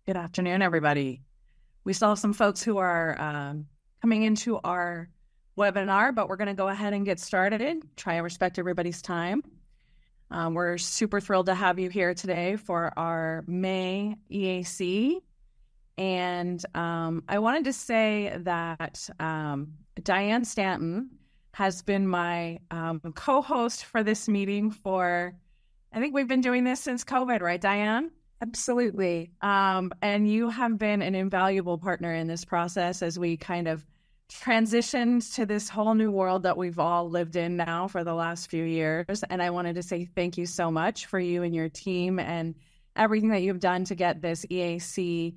Good afternoon, everybody. We still have some folks who are coming into our webinar, but we're going to go ahead and get started, try and respect everybody's time. We're super thrilled to have you here today for our May EAC. And I wanted to say that Diane Stanton has been my co-host for this meeting for, I think we've been doing this since COVID, right, Diane? Absolutely. And you have been an invaluable partner in this process as we kind of transitioned to this whole new world that we've all lived in now for the last few years. And I wanted to say thank you so much for you and your team and everything that you've done to get this EAC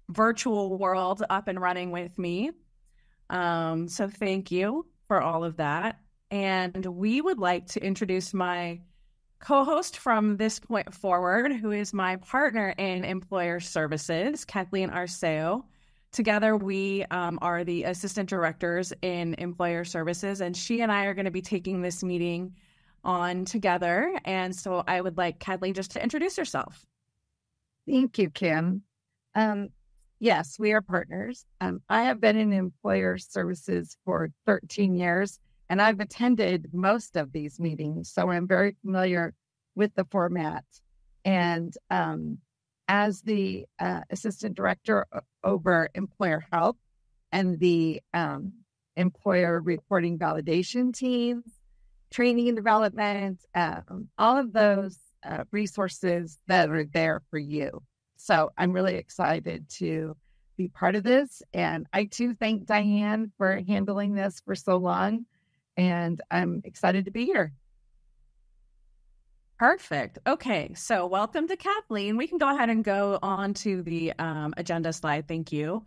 virtual world up and running with me. So thank you for all of that. And we would like to introduce my co-host from this point forward, who is my partner in employer services, Kathleen Arceo. Together, we are the assistant directors in employer services, and she and I are going to be taking this meeting on together. And so I would like Kathleen just to introduce herself. Thank you, Kim. Yes, we are partners. I have been in employer services for 13 years. And I've attended most of these meetings, so I'm very familiar with the format. And as the assistant director over employer health and the employer reporting validation teams, training and development, all of those resources that are there for you. So I'm really excited to be part of this. And I too thank Diane for handling this for so long. And I'm excited to be here. Perfect. Okay, so welcome to Kathleen. We can go ahead and go on to the agenda slide. Thank you.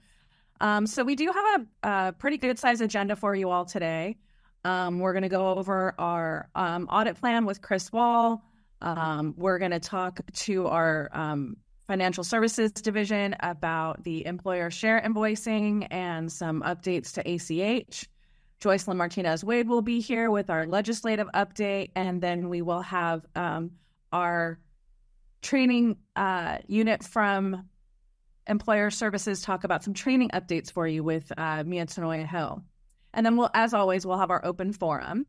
So we do have a pretty good size agenda for you all today. We're going to go over our audit plan with Chris Wall. We're going to talk to our financial services division about the employer share invoicing and some updates to ACH. Joycelyn Martinez-Wade will be here with our legislative update, and then we will have our training unit from employer services talk about some training updates for you with Mia Tanoya Hill. And then as always, we'll have our open forum.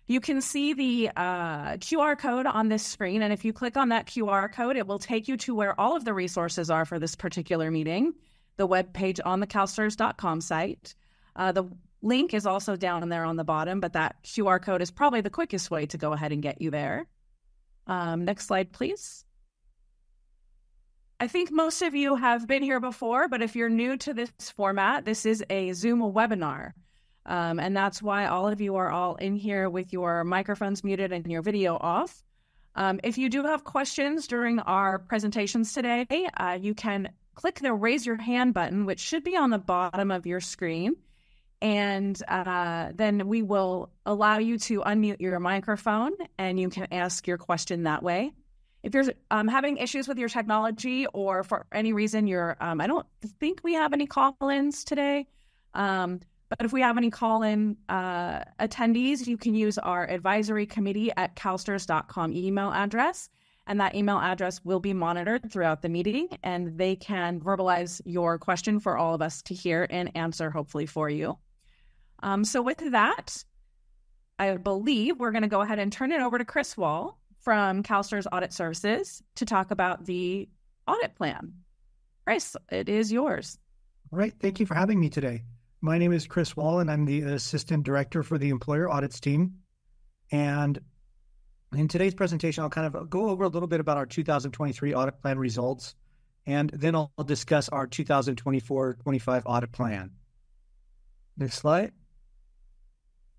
You can see the QR code on this screen, and if you click on that QR code, it will take you to where all of the resources are for this particular meeting, the webpage on the calstrs.com site. The link is also down there on the bottom, but that QR code is probably the quickest way to go ahead and get you there. Next slide, please. I think most of you have been here before, but if you're new to this format, this is a Zoom webinar. And that's why all of you are all in here with your microphones muted and your video off. If you do have questions during our presentations today, you can click the raise your hand button, which should be on the bottom of your screen. And then we will allow you to unmute your microphone and you can ask your question that way. If you're having issues with your technology or for any reason you're, I don't think we have any call-ins today, but if we have any call-in attendees, you can use our advisory committee at calstrs.com email address. And that email address will be monitored throughout the meeting, and they can verbalize your question for all of us to hear and answer, hopefully, for you. So with that, I believe we're going to go ahead and turn it over to Chris Wall from CalSTRS Audit Services to talk about the audit plan. Chris, it is yours. All right. Thank you for having me today. My name is Chris Wall, and I'm the Assistant Director for the Employer Audits team. And in today's presentation, I'll kind of go over a little bit about our 2023 audit plan results, and then I'll discuss our 2024-25 audit plan. Next slide.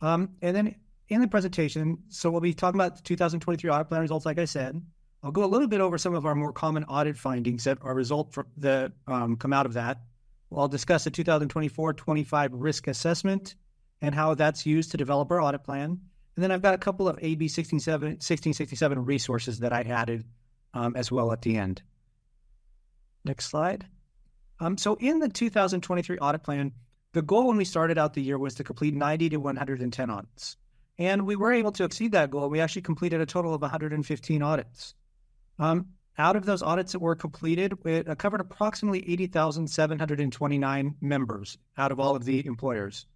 And then in the presentation, so we'll be talking about the 2023 audit plan results, like I said. I'll go a little bit over some of our more common audit findings that are result from that come out of that. I'll discuss the 2024-25 risk assessment and how that's used to develop our audit plan. And then I've got a couple of AB 1667 resources that I added as well at the end. Next slide. So in the 2023 audit plan, the goal when we started out the year was to complete 90 to 110 audits. And we were able to exceed that goal. We actually completed a total of 115 audits. Out of those audits that were completed, it covered approximately 80,729 members out of all of the employers.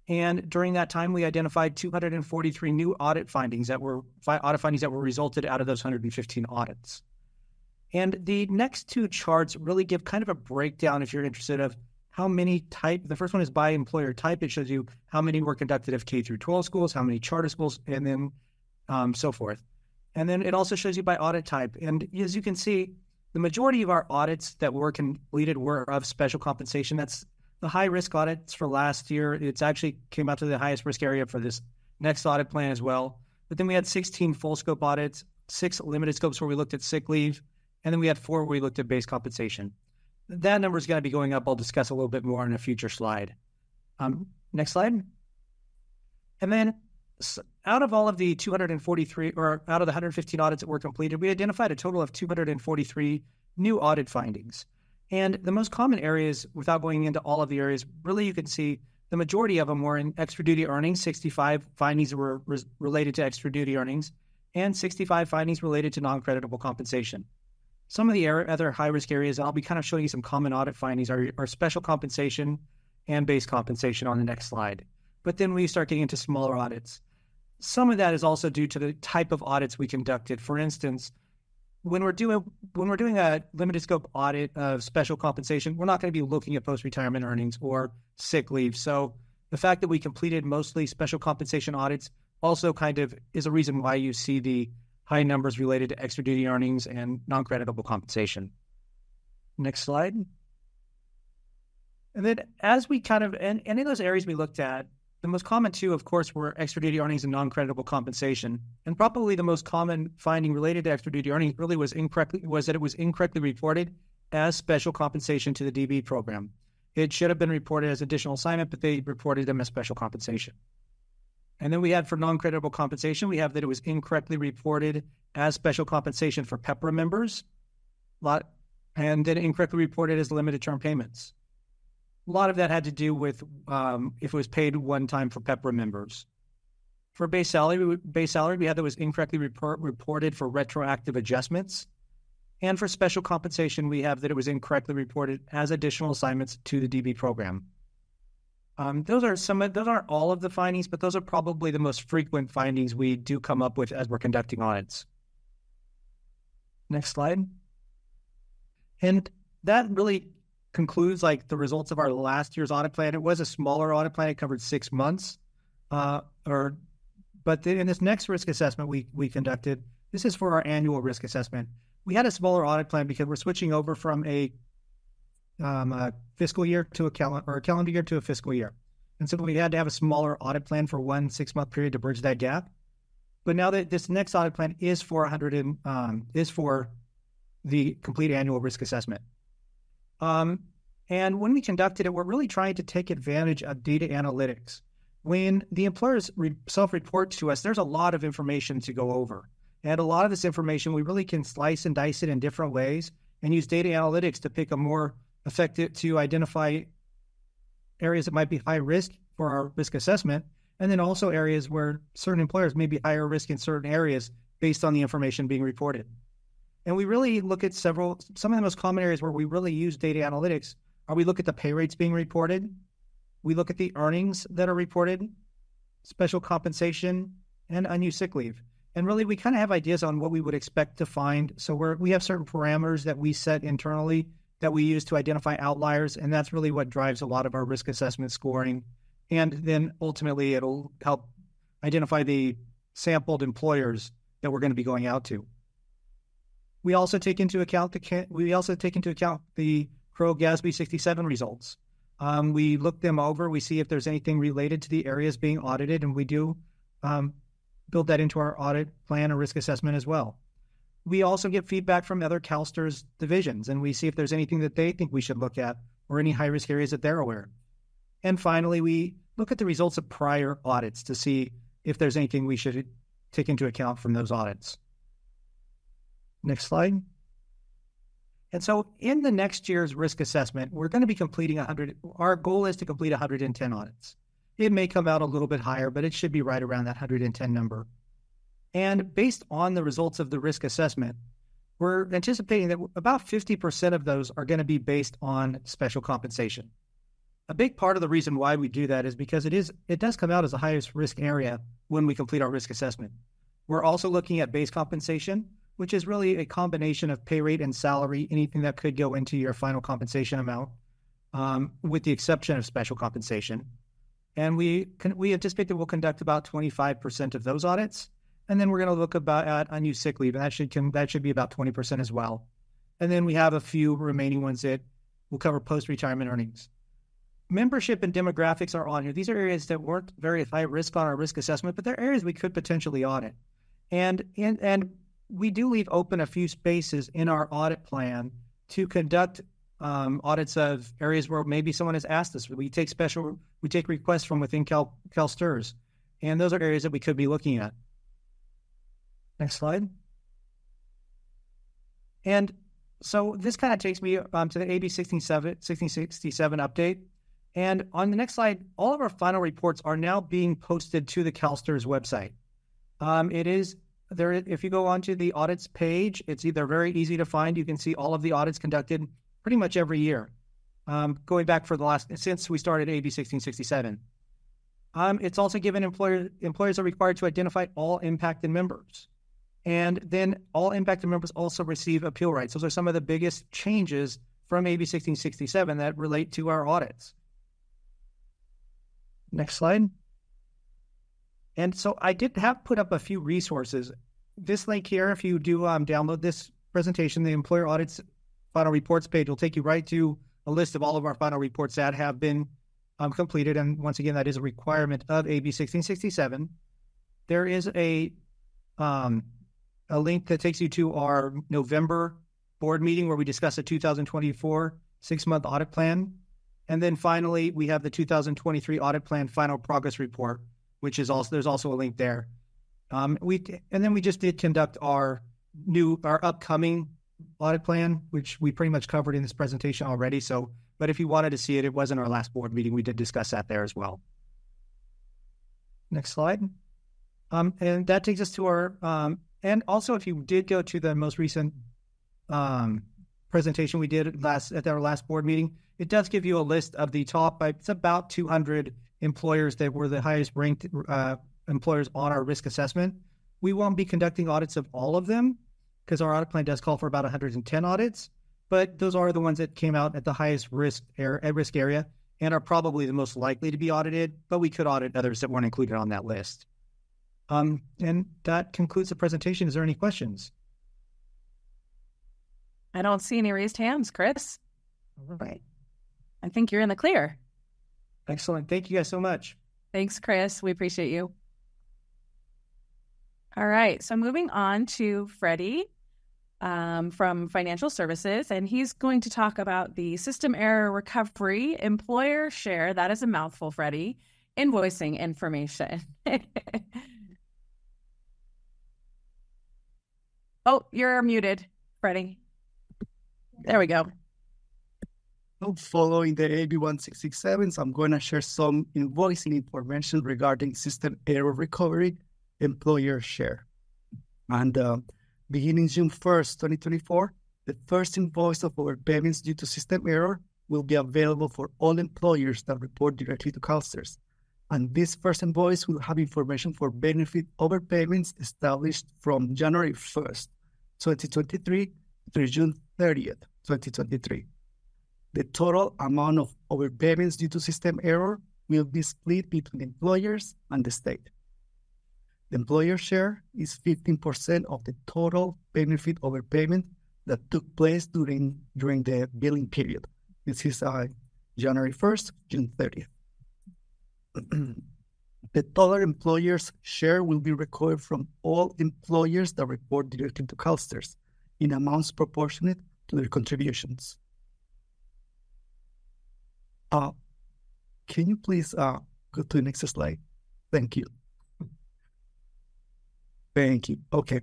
And during that time, we identified 243 new audit findings that were resulted out of those 115 audits. And the next two charts really give kind of a breakdown, if you're interested, of how many type. The first one is by employer type. It shows you how many were conducted of K through 12 schools, how many charter schools, and then so forth. And then it also shows you by audit type. And as you can see, the majority of our audits that were completed were of special compensation. That's the high risk audits for last year. It's actually came out to the highest risk area for this next audit plan as well. But then we had 16 full scope audits, 6 limited scopes where we looked at sick leave, and then we had 4 where we looked at base compensation. That number is going to be going up. I'll discuss a little bit more in a future slide. Next slide. And then out of all of the 243, or out of the 115 audits that were completed, we identified a total of 243 new audit findings. And the most common areas, without going into all of the areas, really you can see the majority of them were in extra duty earnings. 65 findings were related to extra duty earnings, and 65 findings related to non-creditable compensation. Some of the other high-risk areas, I'll be kind of showing you some common audit findings, are special compensation and base compensation on the next slide. But then we start getting into smaller audits. Some of that is also due to the type of audits we conducted. For instance, when we're doing a limited scope audit of special compensation, we're not going to be looking at post-retirement earnings or sick leave. So the fact that we completed mostly special compensation audits also kind of is a reason why you see the high numbers related to extra duty earnings and non-creditable compensation. Next slide. And then as we kind of, and in those areas we looked at, the most common two, of course, were extra duty earnings and non-creditable compensation. And probably the most common finding related to extra duty earnings really was that it was incorrectly reported as special compensation to the DB program. It should have been reported as additional assignment, but they reported them as special compensation. And then we had for non-creditable compensation, we have that it was incorrectly reported as special compensation for PEPRA members, and then incorrectly reported as limited term payments. A lot of that had to do with if it was paid one time for PEPRA members. For base salary, we had that was incorrectly reported for retroactive adjustments. And for special compensation, we have that it was incorrectly reported as additional assignments to the DB program. Those aren't all of the findings, but those are probably the most frequent findings we do come up with as we're conducting audits. Next slide. And that really concludes like the results of our last year's audit plan. It was a smaller audit plan. It covered 6 months. But in this next risk assessment we conducted, this is for our annual risk assessment. We had a smaller audit plan because we're switching over from a fiscal year to a calendar year to a fiscal year. And so we had to have a smaller audit plan for 1 6-month period to bridge that gap. But now that this next audit plan is for the complete annual risk assessment. And when we conducted it, we're really trying to take advantage of data analytics. When the employers self-report to us, there's a lot of information to go over. And a lot of this information, we really can slice and dice it in different ways and use data analytics to pick a more effective, to identify areas that might be high risk for our risk assessment, and then also areas where certain employers may be higher risk in certain areas based on the information being reported. And we really look at some of the most common areas where we really use data analytics are we look at the pay rates being reported, we look at the earnings that are reported, special compensation, and unused sick leave. And really, we kind of have ideas on what we would expect to find. So we have certain parameters that we set internally that we use to identify outliers, and that's really what drives a lot of our risk assessment scoring. And then ultimately, it'll help identify the sampled employers that we're going to be going out to. We also take into account the Crowe GASB 67 results. We look them over. We see if there's anything related to the areas being audited, and we do build that into our audit plan or risk assessment as well. We also get feedback from other CalSTRS divisions, and we see if there's anything that they think we should look at or any high-risk areas that they're aware of. And finally, we look at the results of prior audits to see if there's anything we should take into account from those audits. Next slide. And so in the next year's risk assessment, we're going to be completing 100. Our goal is to complete 110 audits. It may come out a little bit higher, but it should be right around that 110 number. And based on the results of the risk assessment, we're anticipating that about 50% of those are going to be based on special compensation. A big part of the reason why we do that is because it does come out as the highest risk area when we complete our risk assessment. We're also looking at base compensation, which is really a combination of pay rate and salary, anything that could go into your final compensation amount, with the exception of special compensation. And we anticipate that we'll conduct about 25% of those audits. And then we're going to look at unused sick leave, and that should be about 20% as well. And then we have a few remaining ones that will cover post-retirement earnings. Membership and demographics are on here. These are areas that weren't very high risk on our risk assessment, but they're areas we could potentially audit. And we do leave open a few spaces in our audit plan to conduct audits of areas where maybe someone has asked us. We take requests from within CalSTRS, and those are areas that we could be looking at. Next slide. And so this kind of takes me to the AB 1667 update. And on the next slide, all of our final reports are now being posted to the CalSTRS website. It is there. If you go onto the audits page, it's either very easy to find. You can see all of the audits conducted pretty much every year, going back since we started AB 1667. It's also given employers are required to identify all impacted members. And then all impacted members also receive appeal rights. Those are some of the biggest changes from AB 1667 that relate to our audits. Next slide. And so I did have put up a few resources. This link here, if you do download this presentation, the Employer Audits Final Reports page will take you right to a list of all of our final reports that have been completed. And once again, that is a requirement of AB 1667. There is a link that takes you to our November board meeting where we discuss the 2024 6-month audit plan. And then finally, we have the 2023 audit plan final progress report, which is there's also a link there. We just did conduct our upcoming audit plan, which we pretty much covered in this presentation already. But if you wanted to see it, it was in our last board meeting. We did discuss that there as well. Next slide. And that takes us to our, and also if you did go to the most recent presentation we did at our last board meeting, it does give you a list of the top, it's about 200 employers that were the highest ranked employers on our risk assessment. We won't be conducting audits of all of them because our audit plan does call for about 110 audits, but those are the ones that came out at the highest risk area and are probably the most likely to be audited, but we could audit others that weren't included on that list. And that concludes the presentation. Is there any questions? I don't see any raised hands, Chris. All right. I think you're in the clear. Excellent. Thank you guys so much. Thanks, Chris. We appreciate you. All right. So moving on to Freddie from Financial Services, and he's going to talk about the system error recovery employer share. That is a mouthful, Freddie. Invoicing information. Oh, you're muted, Freddie. There we go. Following the AB 1667, I'm going to share some invoicing information regarding system error recovery employer share. And beginning June 1st, 2024, the first invoice of overpayments due to system error will be available for all employers that report directly to CalSTRS. And this first invoice will have information for benefit overpayments established from January 1st, 2023 through June 30th, 2023. The total amount of overpayments due to system error will be split between employers and the state. The employer share is 15% of the total benefit overpayment that took place during the billing period. This is January 1st, June 30th. The total employer's share will be recovered from all employers that report directly to CalSTRS in amounts proportionate to their contributions. Can you please go to the next slide? Thank you. Thank you. Okay.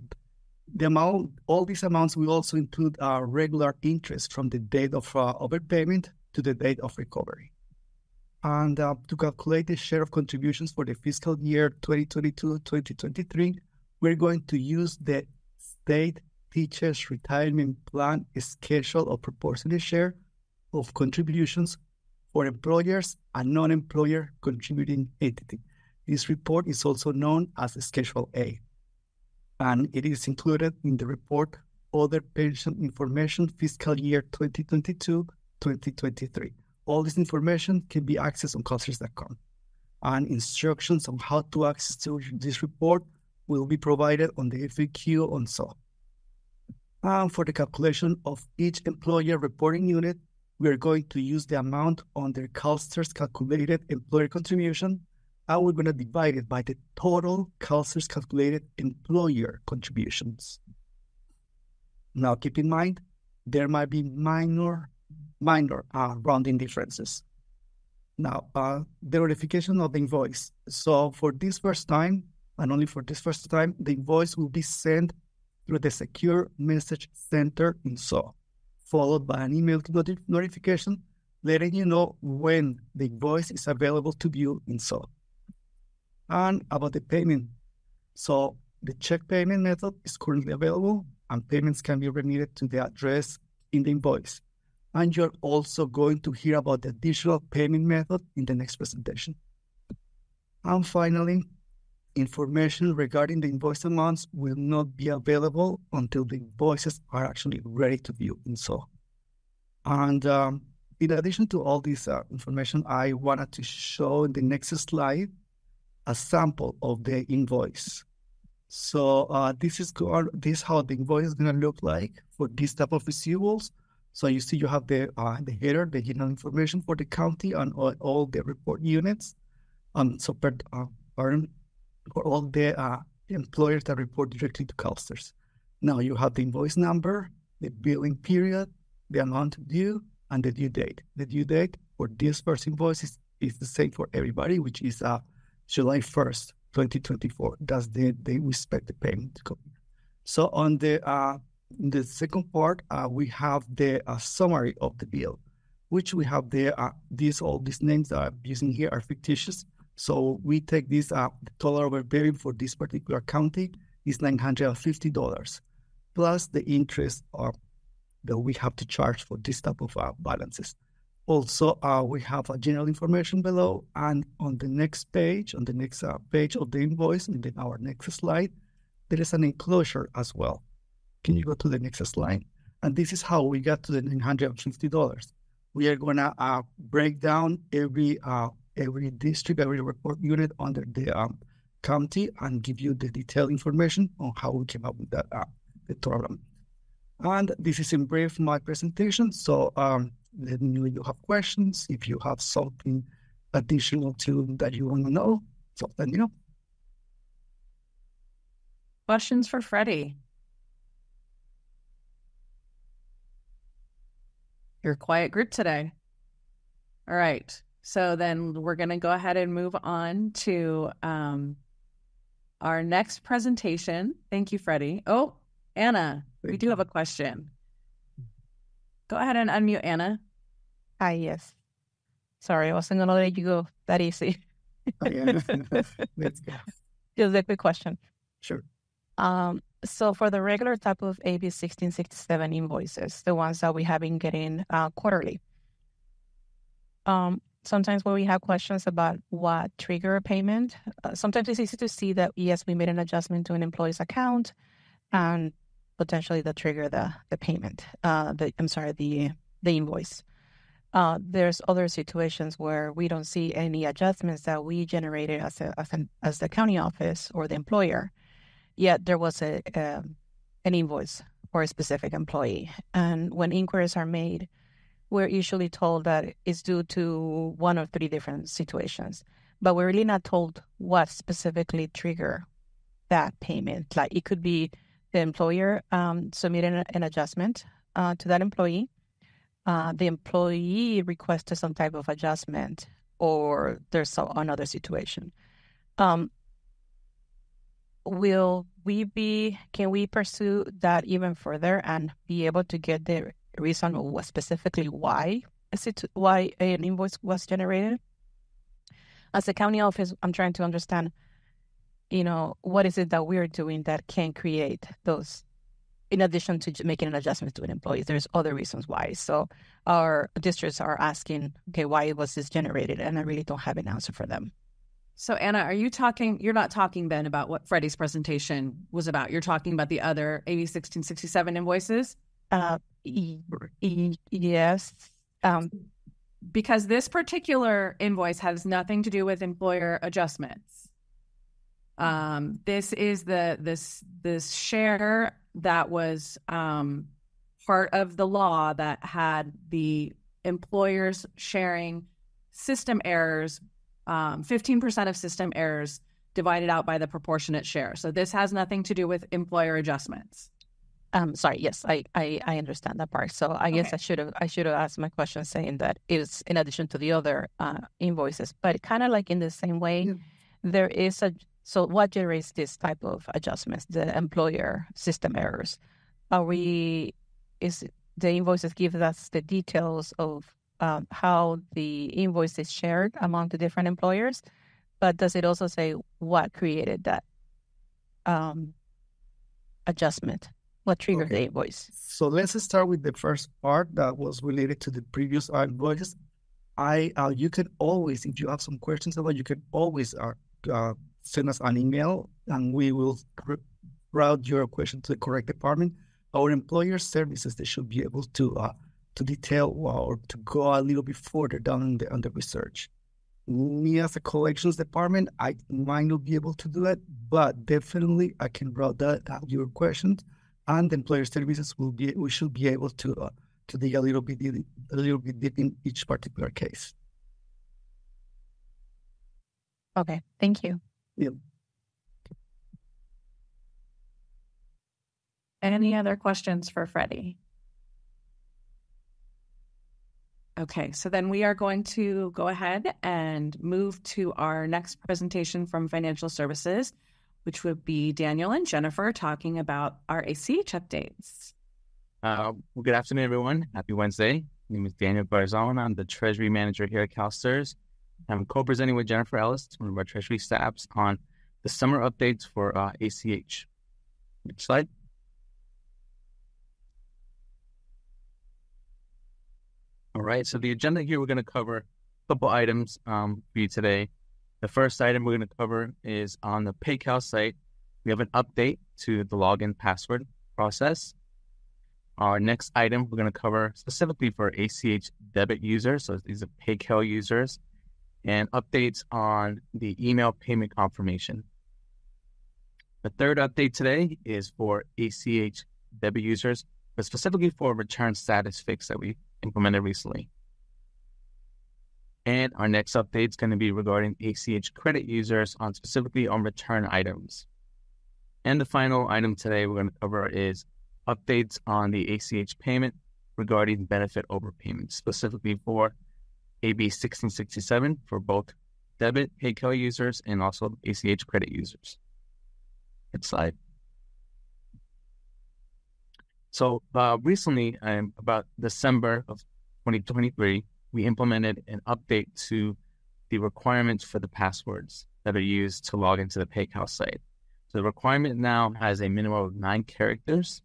All these amounts will also include regular interest from the date of overpayment to the date of recovery. And to calculate the share of contributions for the fiscal year 2022-2023, we're going to use the state teacher's retirement plan schedule of proportionate share of contributions for employers and non-employer contributing entity. This report is also known as Schedule A, and it is included in the report Other Pension Information Fiscal Year 2022-2023. All this information can be accessed on CalSTRS.com, and instructions on how to access to this report will be provided on the FAQ on SO. And for the calculation of each employer reporting unit, we are going to use the amount under CalSTRS calculated employer contribution, and we're going to divide it by the total CalSTRS calculated employer contributions. Now, keep in mind, there might be minor rounding differences. Now, the verification of the invoice. So for this first time, and only for this first time, the invoice will be sent through the secure message center in SO, followed by an email notification letting you know when the invoice is available to view in SO. And about the payment. So the check payment method is currently available, and payments can be remitted to the address in the invoice. And you're also going to hear about the additional payment method in the next presentation. And finally, information regarding the invoice amounts will not be available until the invoices are actually ready to view in SO. And in addition to all this information, I wanted to show in the next slide a sample of the invoice. So this is how the invoice is going to look like for this type of receivables. So you see you have the header, the general information for the county and all the report units. So for all the employers that report directly to CalSTRS. Now you have the invoice number, the billing period, the amount due, and the due date. The due date for this first invoice is the same for everybody, which is July 1st, 2024. That's the day we expect the payment to come. So on the second part, we have the summary of the bill, which we have all these names that I'm using here are fictitious. So we take this, the total overbearing for this particular county is $950, plus the interest that we have to charge for this type of balances. Also, we have general information below, and on the next page, of the invoice, and then our next slide, there is an enclosure as well. Can you go to the next slide? And this is how we got to the $950. We are going to break down every district, every report unit under the county, and give you the detailed information on how we came up with that the total. And this is in brief my presentation. So let me know if you have questions, if you have something additional that you want to know. So let me know. Questions for Freddie? You're a quiet group today. All right. So then we're going to go ahead and move on to our next presentation. Thank you, Freddie. Oh, Anna, we do have a question. Go ahead and unmute Anna. Hi, yes. Sorry, I wasn't going to let you go that easy. Let's go. Just a quick question. Sure. So for the regular type of AB 1667 invoices, the ones that we have been getting quarterly, sometimes when we have questions about what trigger a payment, sometimes it's easy to see that, yes, we made an adjustment to an employee's account and potentially that trigger the payment, the invoice. There's other situations where we don't see any adjustments that we generated as the county office or the employer, yet there was an invoice for a specific employee. And when inquiries are made, we're usually told that it's due to one or three different situations, but we're really not told what specifically trigger that payment. Like it could be the employer submitting an adjustment to that employee. The employee requested some type of adjustment, or there's another situation. Can we pursue that even further and be able to get the reason specifically why an invoice was generated? As a county office, I'm trying to understand, what is it that we're doing that can create those in addition to making an adjustment to an employee, there's other reasons why. So our districts are asking, okay, why was this generated? And I really don't have an answer for them. So Anna, you're not talking then about what Freddie's presentation was about. You're talking about the other AB 1667 invoices? Yes. Because this particular invoice has nothing to do with employer adjustments. This is this share that was part of the law that had the employers sharing system errors, 15% of system errors divided out by the proportionate share. So this has nothing to do with employer adjustments. Sorry. Yes, I understand that part. So I guess I should have asked my question saying that it's in addition to the other invoices, but kind of like in the same way, there is so what generates this type of adjustments? The employer system errors. Is the invoices give us the details of how the invoice is shared among the different employers, but does it also say what created that adjustment? What triggered the invoice? So let's start with the first part that was related to the previous invoices. You can always, if you have some questions about, you can always send us an email, and we will route your question to the correct department. Our employer services, they should be able to detail or to go a little bit further down on the research. Me as a collections department, I might not be able to do it, but definitely I can route out your questions. And the employer services we should be able to dig a little bit deep in each particular case. Okay, thank you. Yeah. Any other questions for Freddie? Okay, so then we are going to go ahead and move to our next presentation from Financial Services, which would be Daniel and Jennifer talking about our ACH updates. Well, good afternoon, everyone. Happy Wednesday. My name is Daniel Barzon. I'm the Treasury Manager here at CalSTRS. I'm co-presenting with Jennifer Ellis, one of our Treasury staffs, on the summer updates for ACH. Next slide. All right, so the agenda here, we're going to cover a couple items for you today. The first item we're going to cover is on the PayCal site. We have an update to the login password process. Our next item we're going to cover specifically for ACH debit users, so these are PayCal users, and updates on the email payment confirmation. The third update today is for ACH debit users, but specifically for return status fix that we implemented recently. And our next update is going to be regarding ACH credit users specifically on return items. And the final item today we're going to cover is updates on the ACH payment regarding benefit overpayments, specifically for AB 1667 for both debit PayCal users and also ACH credit users. Next slide. So recently, about December of 2023, we implemented an update to the requirements for the passwords that are used to log into the PayCal site. So the requirement now has a minimum of 9 characters,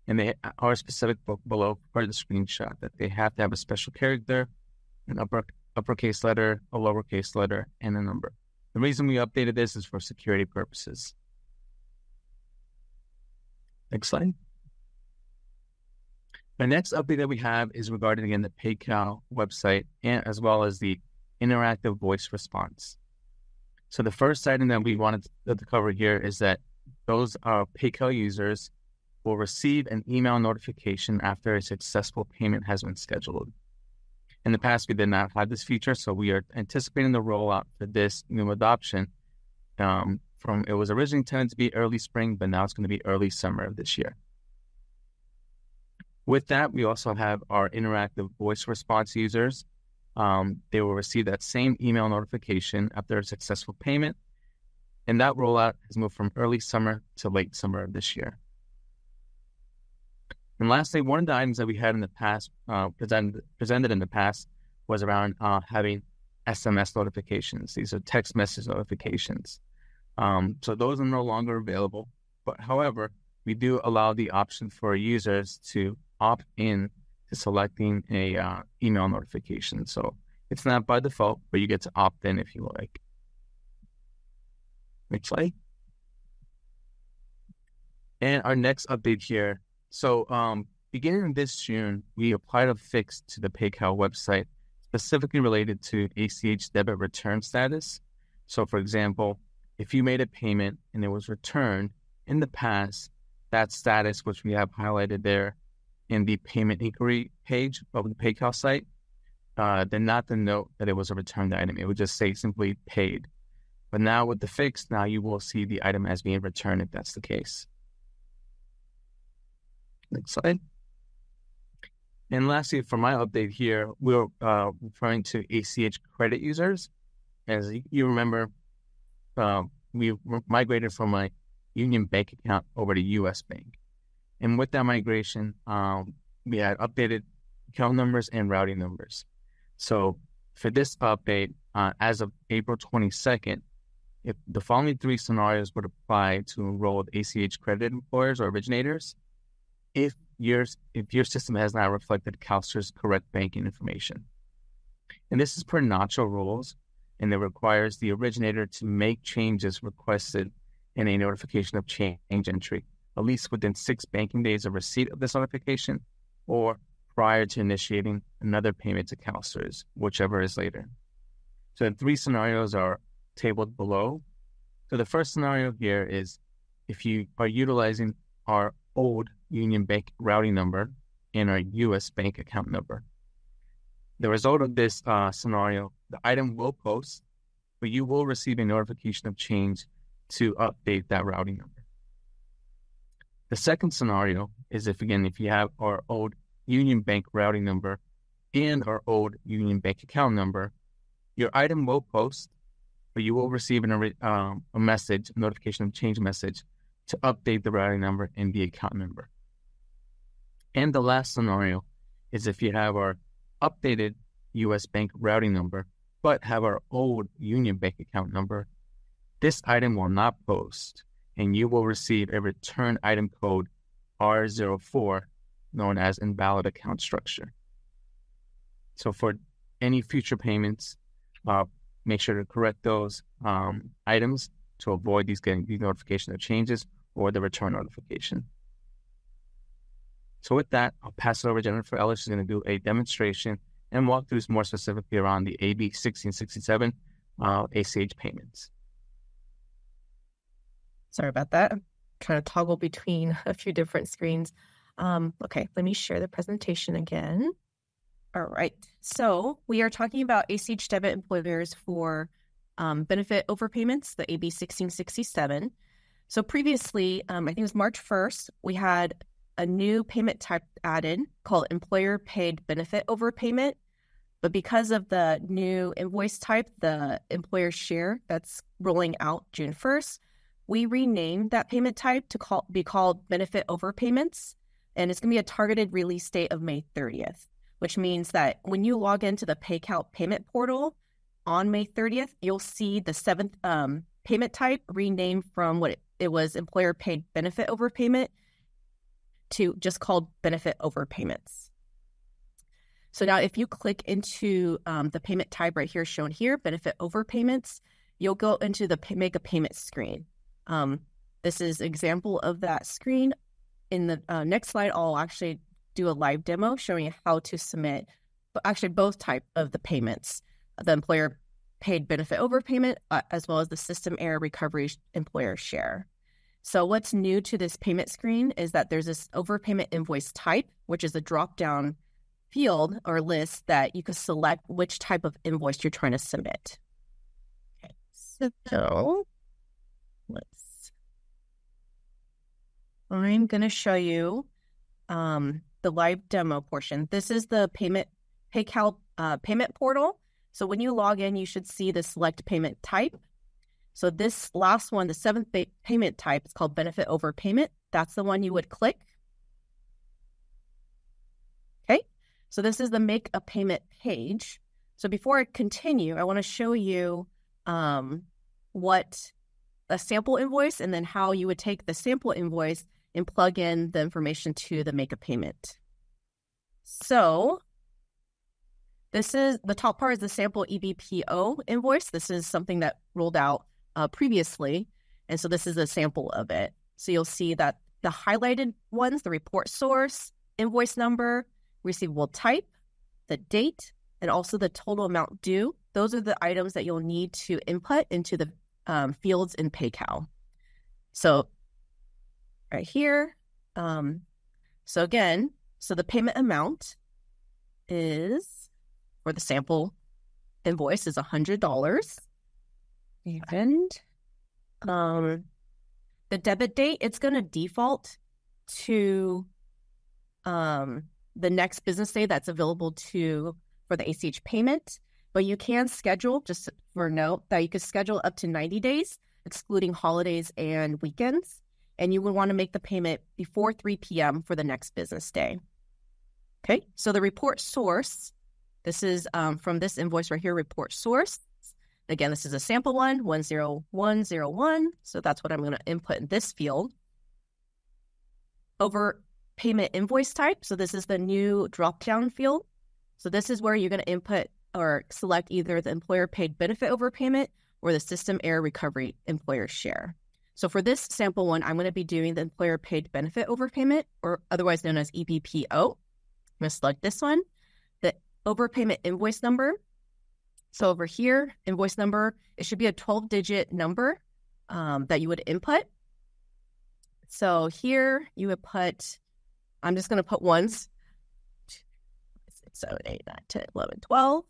and they are specific below part of the screenshot that they have to have a special character, an uppercase letter, a lowercase letter, and a number. The reason we updated this is for security purposes. Next slide. The next update that we have is regarding, again, the PayCal website and as well as the interactive voice response. So the first item that we wanted to cover here is that those PayCal users will receive an email notification after a successful payment has been scheduled. In the past, we did not have this feature, so we are anticipating the rollout for this new adoption. It was originally intended to be early spring, but now it's going to be early summer of this year. With that, we also have our interactive voice response users. They will receive that same email notification after a successful payment, and that rollout has moved from early summer to late summer of this year. And lastly, one of the items that we had in the past, presented in the past, was around having SMS notifications. These are text message notifications. So those are no longer available. But however, we do allow the option for users to opt in to selecting a email notification. So it's not by default, but you get to opt in if you like. Next slide. And our next update here. So beginning this June, we applied a fix to the PayCal website specifically related to ACH debit return status. So for example, if you made a payment and it was returned in the past, that status, which we have highlighted there in the payment inquiry page of the PayCal site, then not the note that it was a returned item. It would just say simply paid. But now with the fix, now you will see the item as being returned if that's the case. Next slide. And lastly, for my update here, we're referring to ACH credit users. As you remember, we migrated from my Union Bank account over to US Bank. And with that migration, we had updated account numbers and routing numbers. So for this update, as of April 22nd, if the following three scenarios would apply to enrolled ACH credit employers or originators, if your system has not reflected CalSTR's correct banking information. And this is per Nacho rules, and it requires the originator to make changes requested in a notification of change entry, at least within 6 banking days of receipt of this notification, or prior to initiating another payment to CalSTRS, whichever is later. So the 3 scenarios are tabled below. So the first scenario here is if you are utilizing our old Union Bank routing number and our US Bank account number. The result of this scenario, the item will post, but you will receive a notification of change to update that routing number. The second scenario is if you have our old Union Bank routing number and our old Union Bank account number, your item will post, but you will receive a message, a notification of change message to update the routing number and the account number. And the last scenario is if you have our updated US Bank routing number, but have our old Union Bank account number, this item will not post, and you will receive a return item code R04, known as invalid account structure. So for any future payments, make sure to correct those items to avoid getting these notification of changes or the return notification. So with that, I'll pass it over to Jennifer Ellis. She's going to do a demonstration and walk through more specifically around the AB 1667 ACH payments. Sorry about that. I'm trying to toggle between a few different screens. Okay, let me share the presentation again. All right. So we are talking about ACH debit employers for benefit overpayments, the AB 1667. So previously, I think it was March 1st, we had a new payment type added called employer paid benefit overpayment. But because of the new invoice type, the employer share that's rolling out June 1st, we renamed that payment type to be called benefit overpayments. And it's going to be a targeted release date of May 30th, which means that when you log into the PayCal payment portal on May 30th, you'll see the 7th payment type renamed from what it was employer paid benefit overpayment to just called benefit overpayments. So now if you click into the payment type right here shown here, benefit overpayments, you'll go into the make a payment screen. This is an example of that screen. In the next slide, I'll actually do a live demo showing you how to submit both type of the payments, the employer paid benefit overpayment, as well as the system error recovery employer share. So what's new to this payment screen is that there's this overpayment invoice type, which is a drop-down field or list that you can select which type of invoice you're trying to submit. Okay, so I'm going to show you the live demo portion. This is the PayCal payment portal. So when you log in, you should see the select payment type. So this last one, the 7th payment type, is called benefit overpayment. That's the one you would click. Okay, so this is the make a payment page. So before I continue, I want to show you what a sample invoice and then how you would take the sample invoice and plug in the information to the make a payment. So this is the top part is the sample EBPO invoice. This is something that rolled out previously. And so this is a sample of it. So you'll see that the highlighted ones, the report source, invoice number, receivable type, the date, and also the total amount due. Those are the items that you'll need to input into the fields in PayCal. So right here. So the payment amount is, for the sample invoice, is $100. And the debit date, it's going to default to the next business day that's available for the ACH payment. But you can schedule, just for note, that you could schedule up to 90 days, excluding holidays and weekends. And you would want to make the payment before 3 p.m. for the next business day. Okay, so the report source, this is from this invoice right here, report source. Again, this is a sample one, 10101. So that's what I'm going to input in this field. Over payment invoice type, so this is the new drop-down field. So this is where you're going to input or select either the employer paid benefit overpayment or the system error recovery employer share. So for this sample one, I'm going to be doing the employer paid benefit overpayment, or otherwise known as EBPO. I'm going to select this one, the overpayment invoice number. So over here, invoice number, it should be a 12-digit number that you would input. So here you would put, I'm just going to put ones, 6, 7, 8, 9, 10, 11, 12.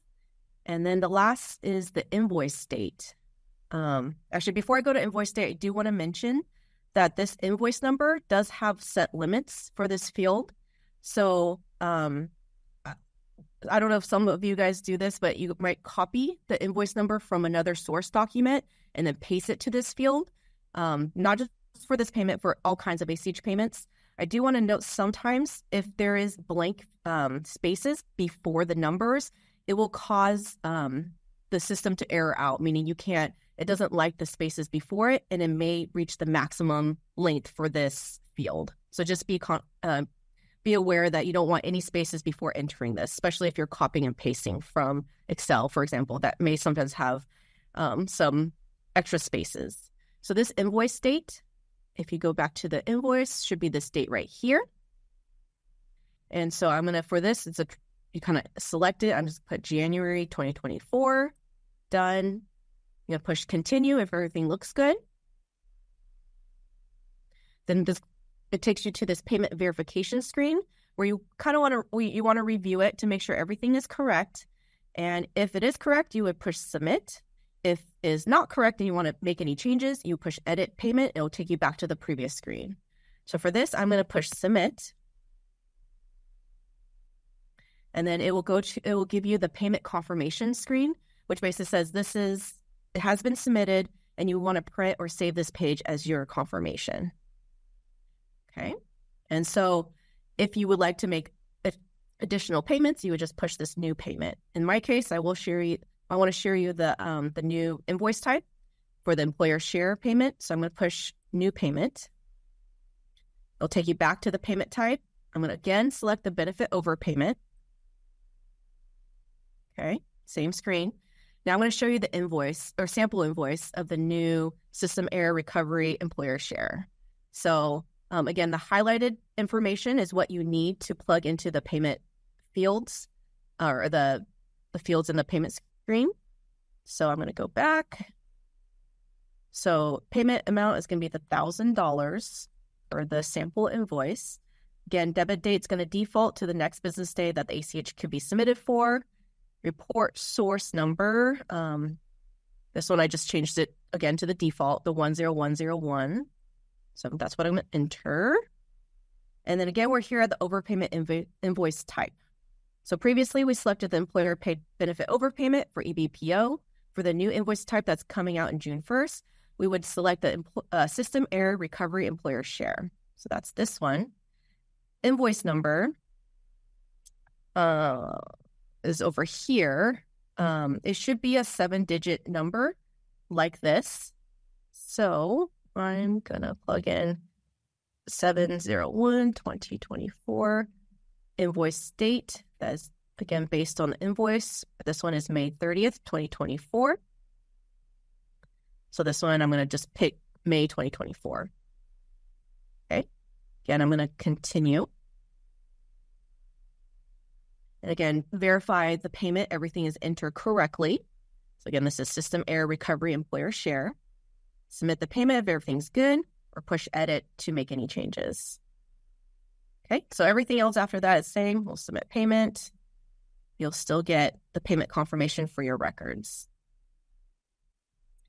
And then the last is the invoice date. Actually, before I go to invoice date, I do want to mention that this invoice number does have set limits for this field. So I don't know if some of you guys do this, but you might copy the invoice number from another source document and then paste it to this field, not just for this payment, for all kinds of ACH payments. I do want to note sometimes if there is blank spaces before the numbers, it will cause the system to error out, meaning it doesn't like the spaces before it, and it may reach the maximum length for this field. So just be aware that you don't want any spaces before entering this, especially if you're copying and pasting from Excel, for example, that may sometimes have some extra spaces. So this invoice date, if you go back to the invoice, should be this date right here. And so I'm going to, for this, you kind of select it. I'm just put January 2024, done. I'm going to push continue if everything looks good. Then it takes you to this payment verification screen where you kind of want to review it to make sure everything is correct. And if it is correct, you would push submit. If it is not correct and you want to make any changes, you push edit payment. It will take you back to the previous screen. So for this, I'm going to push submit. And then it will give you the payment confirmation screen, which basically says it has been submitted and you want to print or save this page as your confirmation. Okay. And so if you would like to make additional payments, you would just push this new payment. In my case, I want to share you the new invoice type for the employer share payment. So I'm going to push new payment. It'll take you back to the payment type. I'm going to again select the benefit overpayment. Okay, same screen. Now I'm going to show you the invoice or sample invoice of the new system error recovery employer share. So again, the highlighted information is what you need to plug into the payment fields or the fields in the payment screen. So I'm going to go back. So payment amount is going to be the $1,000 for the sample invoice. Again, debit date is going to default to the next business day that the ACH could be submitted for. Report source number. This one I just changed it again to the default, the 10101. So that's what I'm going to enter. And then again, we're here at the overpayment invoice type. So previously we selected the employer paid benefit overpayment for EBPO. For the new invoice type that's coming out in June 1st, we would select the system error recovery employer share. So that's this one. Invoice number is over here. It should be a 7-digit number like this. So I'm going to plug in 7/01/2024. Invoice date, that is again based on the invoice. This one is May 30th, 2024. So this one, I'm going to just pick May 2024. Okay. Again, I'm going to continue. And again, verify the payment, everything is entered correctly. So again, this is system error recovery employer share. Submit the payment if everything's good, or push edit to make any changes. Okay, so everything else after that is same. We'll submit payment. You'll still get the payment confirmation for your records.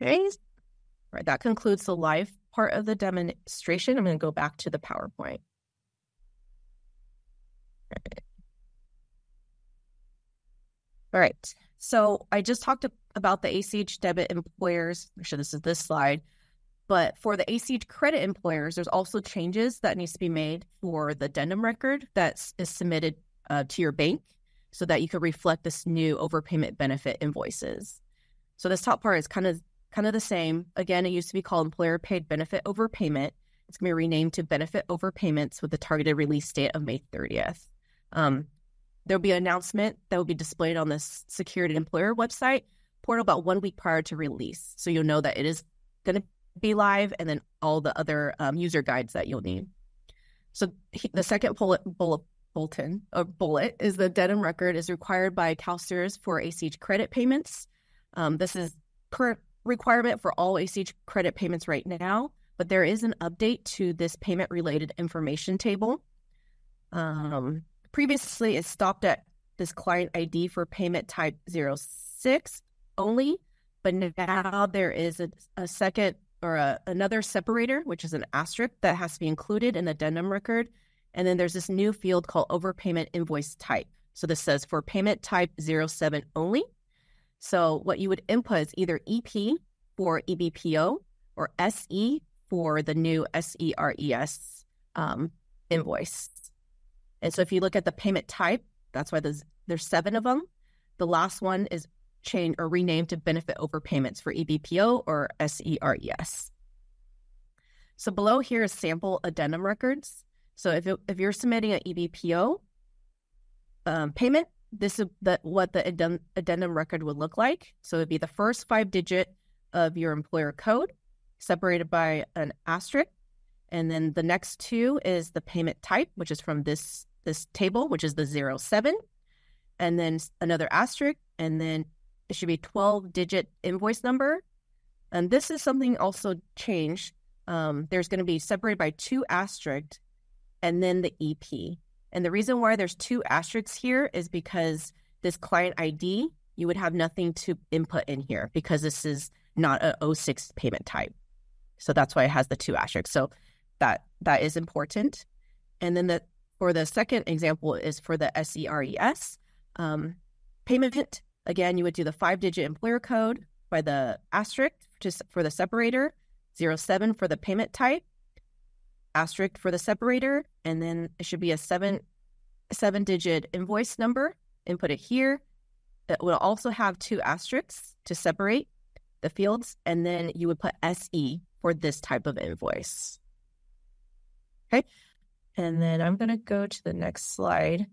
Okay, all right, that concludes the live part of the demonstration. I'm going to go back to the PowerPoint. All right, so I just talked about the ACH debit employers. Actually, this is this slide. But for the ACH credit employers, there's also changes that needs to be made for the addendum record that is submitted to your bank so that you can reflect this new overpayment benefit invoices. So this top part is kind of the same. Again, it used to be called employer paid benefit overpayment. It's going to be renamed to benefit overpayments with the targeted release date of May 30th. There'll be an announcement that will be displayed on this Secured Employer website portal about 1 week prior to release. So you'll know that it is going to be live, and then all the other user guides that you'll need. So the second bullet is the addendum record is required by CalSTRS for ACH credit payments. This is current requirement for all ACH credit payments right now, but there is an update to this payment related information table. Previously, it stopped at this client ID for payment type 06 only, but now there is a second or another separator, which is an asterisk that has to be included in the addendum record. And then there's this new field called overpayment invoice type. So this says for payment type 07 only. So what you would input is either EP for EBPO or SE for the new SERES invoice. And so if you look at the payment type, that's why there's 7 of them. The last one is changed or renamed to benefit overpayments for EBPO or SERES. So below here is sample addendum records. So if you're submitting an EBPO payment, this is what the addendum record would look like. So it'd be the first 5 digit of your employer code separated by an asterisk. And then the next 2 is the payment type, which is from this table, which is the 07. And then another asterisk, and then it should be 12-digit invoice number. And this is something also changed. There's going to be separated by 2 asterisks and then the EP. And the reason why there's 2 asterisks here is because this client ID, you would have nothing to input in here because this is not a 06 payment type. So that's why it has the 2 asterisks. So that is important. And then for the second example is for the SERES payment. Again, you would do the 5-digit employer code by the asterisk just for the separator, 07 for the payment type, asterisk for the separator, and then it should be a 7-digit invoice number. Input it here. It will also have 2 asterisks to separate the fields, and then you would put SE for this type of invoice. Okay, and then I'm going to go to the next slide.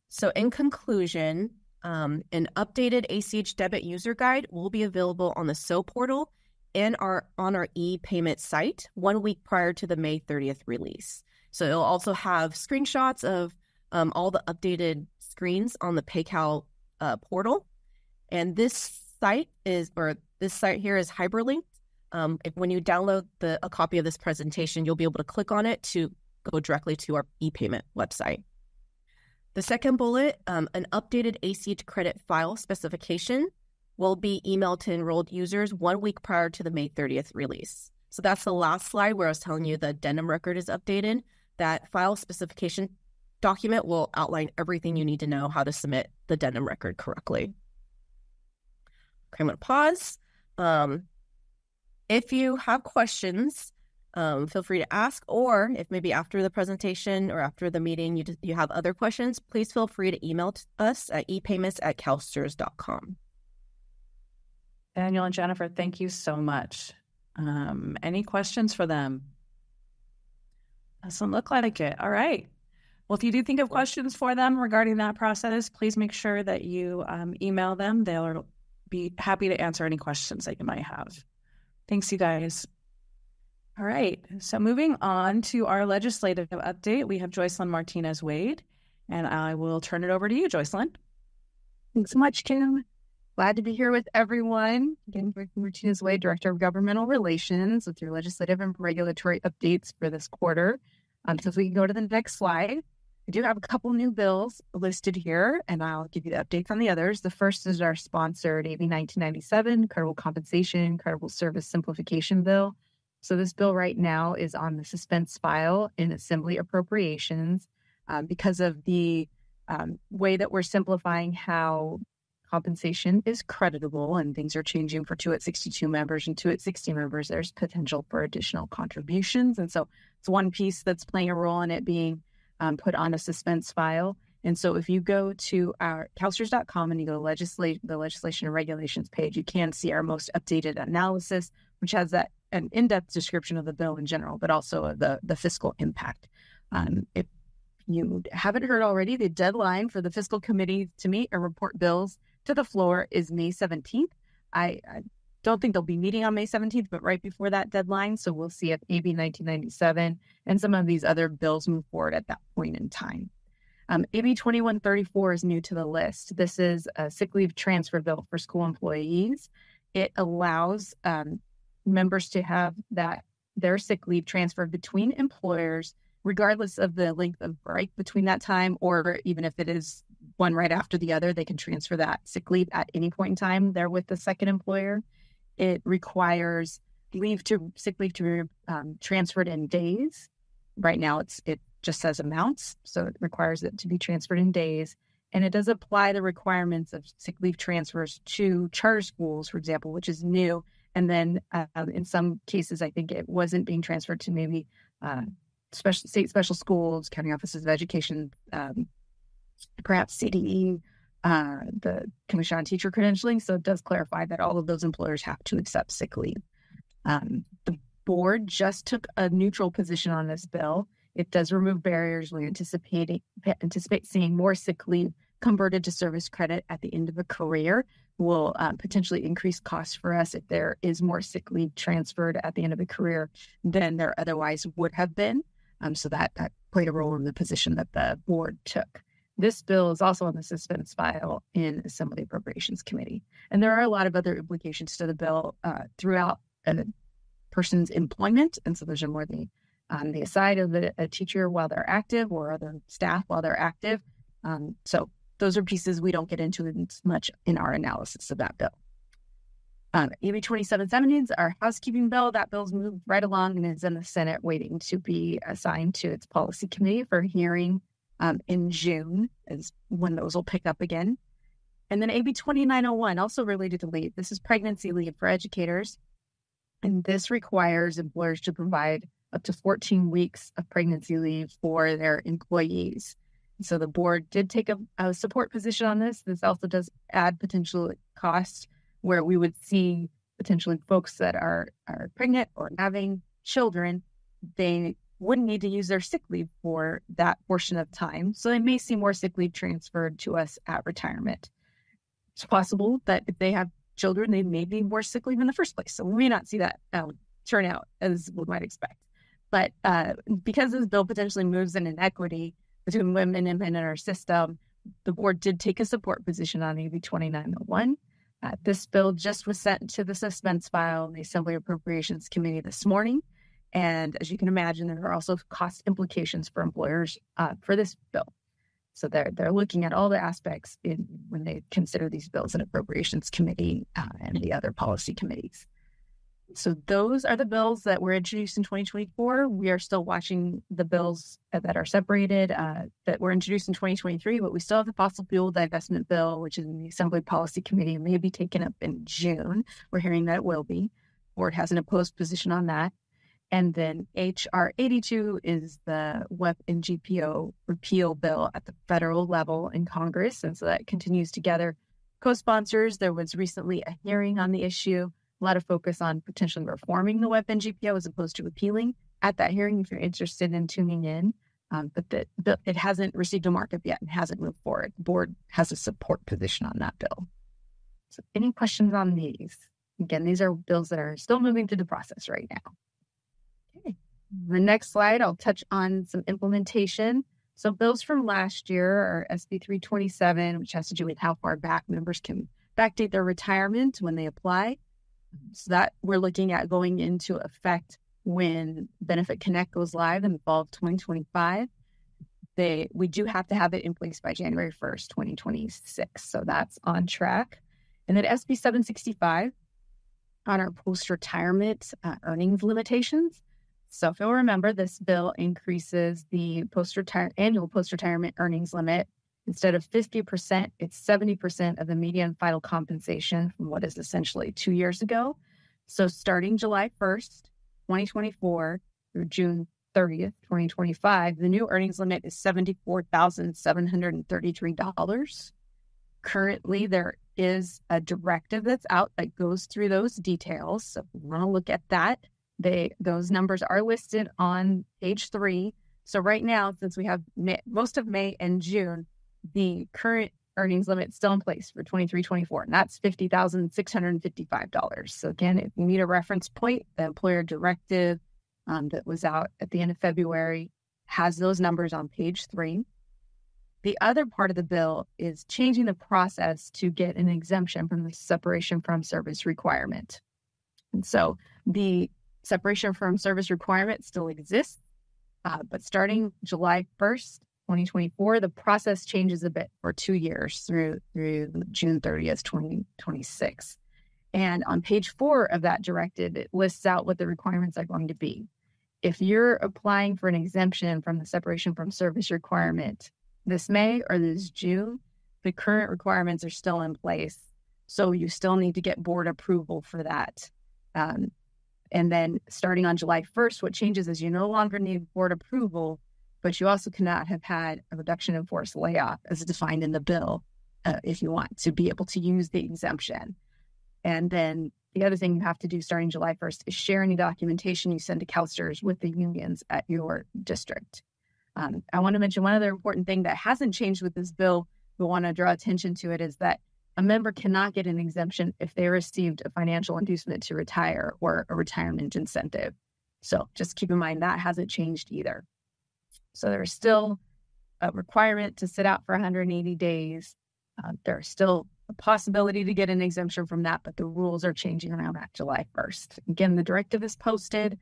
So in conclusion, an updated ACH debit user guide will be available on the SO portal and on our e-payment site 1 week prior to the May 30th release. So it'll also have screenshots of all the updated screens on the PayCal portal. And this site here is hyperlinked. When you download a copy of this presentation, you'll be able to click on it to go directly to our e-payment website. The second bullet, an updated ACH credit file specification will be emailed to enrolled users 1 week prior to the May 30th release. So that's the last slide where I was telling you the addendum record is updated. That file specification document will outline everything you need to know how to submit the addendum record correctly. Okay, I'm going to pause. If you have questions, feel free to ask, or if maybe after the presentation or after the meeting you have other questions, please feel free to email us at epayments@calstrs.com. Daniel and Jennifer, thank you so much. Any questions for them? Doesn't look like it. All right. Well, if you do think of questions for them regarding that process, please make sure that you email them. They'll be happy to answer any questions that you might have. Thanks, you guys. All right. So moving on to our legislative update, we have Joycelyn Martinez-Wade, and I will turn it over to you, Joycelyn. Thanks so much, Kim. Glad to be here with everyone. Again, Joycelyn Martinez-Wade, Director of Governmental Relations, with your legislative and regulatory updates for this quarter. So if we can go to the next slide. We do have a couple new bills listed here, and I'll give you the updates on the others. The first is our sponsored AB 1997, Credible Compensation, Credible Service Simplification Bill. So this bill right now is on the suspense file in Assembly Appropriations because of the way that we're simplifying how compensation is creditable, and things are changing for 2 at 62 members and 2 at 60 members. There's potential for additional contributions. And so it's one piece that's playing a role in it being put on a suspense file. And so if you go to our CalSTRS.com and you go to the legislation and regulations page, you can see our most updated analysis, which has an in-depth description of the bill in general, but also of the fiscal impact. If you haven't heard already, the deadline for the fiscal committee to meet and report bills to the floor is May 17th. I don't think they'll be meeting on May 17th, but right before that deadline. So we'll see if AB 1997 and some of these other bills move forward at that point in time. AB 2134 is new to the list. This is a sick leave transfer bill for school employees. It allows members to have their sick leave transferred between employers, regardless of the length of break between that time, or even if it is one right after the other, they can transfer that sick leave at any point in time they're with the second employer. It requires sick leave to be transferred in days. Right now, it just says amounts, so it requires it to be transferred in days. And it does apply the requirements of sick leave transfers to charter schools, for example, which is new. And then in some cases, I think it wasn't being transferred to maybe state special schools, county offices of education, perhaps CDE, the Commission on Teacher Credentialing. So it does clarify that all of those employers have to accept sick leave. The board just took a neutral position on this bill. It does remove barriers. We anticipate seeing more sick leave converted to service credit at the end of a career. Will potentially increase costs for us if there is more sick leave transferred at the end of a career than there otherwise would have been. So that played a role in the position that the board took. This bill is also on the suspense file in Assembly Appropriations Committee. And there are a lot of other implications to the bill throughout a person's employment. And so those are more on the aside of a teacher while they're active or other staff while they're active. So those are pieces we don't get into as much in our analysis of that bill. AB 2770 is our housekeeping bill. That bill's moved right along and is in the Senate waiting to be assigned to its policy committee for hearing in June is when those will pick up again. And then AB 2901, also related to leave. This is pregnancy leave for educators. And this requires employers to provide up to 14 weeks of pregnancy leave for their employees. So the board did take a support position on this. This also does add potential costs where we would see potentially folks that are pregnant or having children, they wouldn't need to use their sick leave for that portion of time. So they may see more sick leave transferred to us at retirement. It's possible that if they have children, they may need more sick leave in the first place. So we may not see that turn out as we might expect. But because this bill potentially moves in inequity between women and men in our system, the board did take a support position on AB 2901. This bill just was sent to the suspense file in the Assembly Appropriations Committee this morning. And as you can imagine, there are also cost implications for employers for this bill. So they're looking at all the aspects when they consider these bills in Appropriations Committee and the other policy committees. So those are the bills that were introduced in 2024. We are still watching the bills that are separated that were introduced in 2023, but we still have the fossil fuel divestment bill, which is in the Assembly Policy Committee and may be taken up in June. We're hearing that it will be. Board has an opposed position on that. And then H.R. 82 is the WEP and GPO repeal bill at the federal level in Congress. And so that continues to gather co-sponsors. There was recently a hearing on the issue. A lot of focus on potentially reforming the WEP and GPO as opposed to repealing at that hearing if you're interested in tuning in. But it hasn't received a markup yet and hasn't moved forward. The board has a support position on that bill. So any questions on these? Again, these are bills that are still moving through the process right now. Okay. The next slide, I'll touch on some implementation. So bills from last year are SB 327, which has to do with how far back members can backdate their retirement when they apply. So that we're looking at going into effect when Benefit Connect goes live in the fall of 2025. We do have to have it in place by January 1st, 2026. So that's on track. And then SB 765 on our post-retirement earnings limitations. So if you'll remember, this bill increases the annual post-retirement earnings limit. Instead of 50%, it's 70% of the median final compensation from what is essentially 2 years ago. So starting July 1st, 2024 through June 30th, 2025, the new earnings limit is $74,733. Currently, there is a directive that's out that goes through those details. So if you want to look at that, those numbers are listed on page 3. So right now, since we have most of May and June, the current earnings limit is still in place for 23-24, and that's $50,655. So again, if you need a reference point, the employer directive that was out at the end of February has those numbers on page 3. The other part of the bill is changing the process to get an exemption from the separation from service requirement. And so the separation from service requirement still exists, but starting July 1st, 2024, the process changes a bit for 2 years through June 30th, 2026. And on page 4 of that directive, it lists out what the requirements are going to be. If you're applying for an exemption from the separation from service requirement this May or this June, the current requirements are still in place. So you still need to get board approval for that. And then starting on July 1st, what changes is you no longer need board approval, but you also cannot have had a reduction in force layoff as defined in the bill if you want to be able to use the exemption. And then the other thing you have to do starting July 1st is share any documentation you send to CalSTRS with the unions at your district. I want to mention one other important thing that hasn't changed with this bill, but want to draw attention to it, is that a member cannot get an exemption if they received a financial inducement to retire or a retirement incentive. So just keep in mind that hasn't changed either. So there's still a requirement to sit out for 180 days. There's still a possibility to get an exemption from that, but the rules are changing around that July 1st. Again, the directive is posted,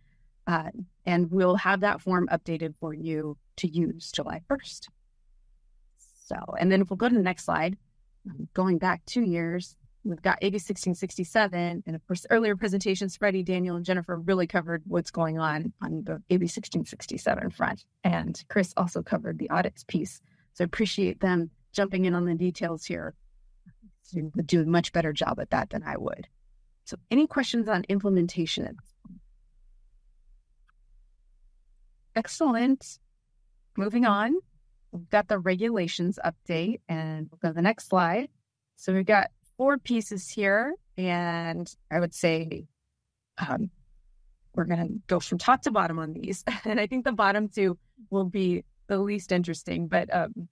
and we'll have that form updated for you to use July 1st. So, and then if we'll go to the next slide, going back 2 years, we've got AB 1667, and of course, earlier presentations, Freddie, Daniel, and Jennifer really covered what's going on the AB 1667 front, and Chris also covered the audits piece. So I appreciate them jumping in on the details here. They would do a much better job at that than I would. So any questions on implementation at this point? Excellent. Moving on, we've got the regulations update, and we'll go to the next slide. So we've got 4 pieces here, and I would say we're going to go from top to bottom on these. And I think the bottom 2 will be the least interesting, but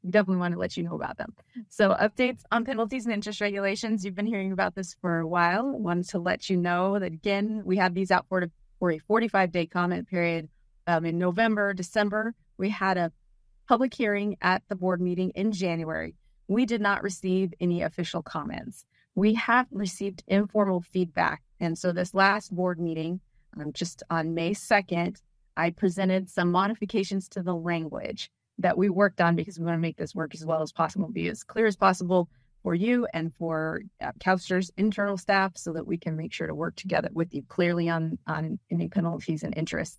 definitely want to let you know about them. So updates on penalties and interest regulations. You've been hearing about this for a while. I wanted to let you know that, again, we have these out for a 45-day comment period. In November, December, we had a public hearing at the board meeting in January. We did not receive any official comments. We have received informal feedback. And so this last board meeting, just on May 2nd, I presented some modifications to the language that we worked on because we want to make this work as well as possible, be as clear as possible for you and for CalSTRS internal staff so that we can make sure to work together with you clearly on any penalties and interest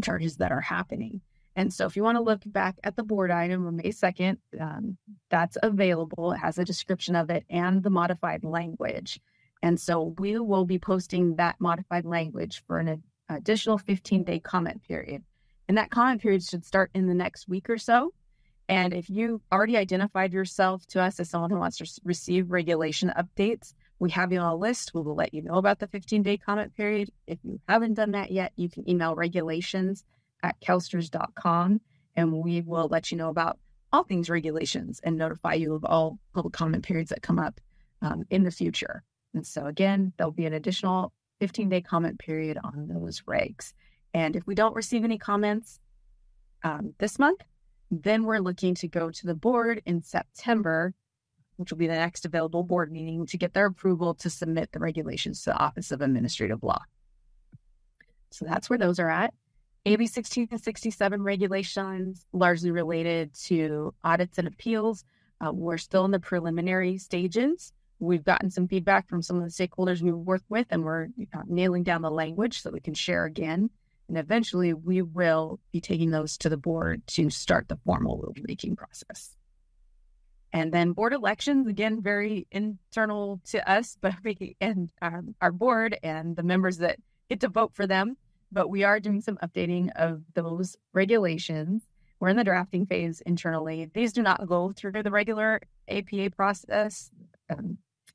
charges that are happening. And so if you want to look back at the board item on May 2nd, that's available. It has a description of it and the modified language. And so we will be posting that modified language for an additional 15-day comment period. And that comment period should start in the next week or so. And if you already identified yourself to us as someone who wants to receive regulation updates, We have you on a list. We will let you know about the 15-day comment period. If you haven't done that yet, you can email regulations@kelsters.com, and we will let you know about all things regulations and notify you of all public comment periods that come up in the future. And so again, there'll be an additional 15-day comment period on those regs. And if we don't receive any comments this month, then we're looking to go to the board in September, which will be the next available board meeting, to get their approval to submit the regulations to the Office of Administrative Law. So that's where those are at. AB 1667 regulations, largely related to audits and appeals. We're still in the preliminary stages. We've gotten some feedback from some of the stakeholders we work with, and we're nailing down the language so we can share again. And eventually we will be taking those to the board to start the formal rulemaking process. And then board elections, again, very internal to us, but and our board and the members that get to vote for them. But we are doing some updating of those regulations. We're in the drafting phase internally. These do not go through the regular APA process,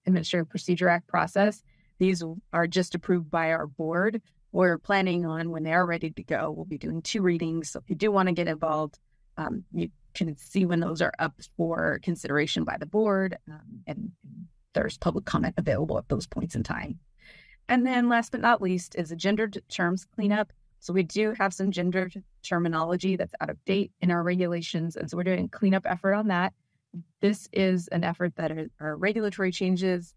Administrative Procedure Act process. These are just approved by our board. We're planning on, when they are ready to go, we'll be doing 2 readings. So if you do want to get involved, you can see when those are up for consideration by the board, and there's public comment available at those points in time. And then last but not least is a gendered terms cleanup. So we do have some gendered terminology that's out of date in our regulations, and so we're doing a cleanup effort on that. This is an effort that are changes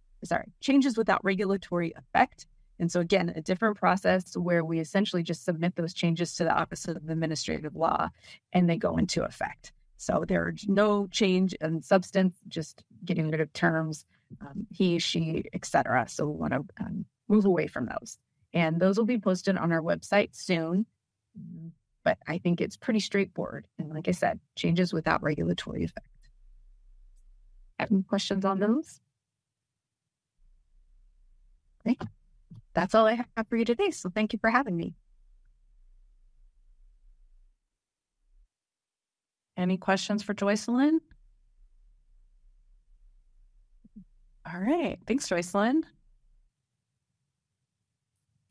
without regulatory effect. And so again, a different process where we essentially just submit those changes to the Office of Administrative Law and they go into effect. So there's no change in substance, just getting rid of terms, he, she, etc. So we want to move away from those. And those will be posted on our website soon. But I think it's pretty straightforward. And like I said, changes without regulatory effect. Have any questions on those? Okay. That's all I have for you today. So thank you for having me. Any questions for Joycelyn? All right. Thanks, Joycelyn.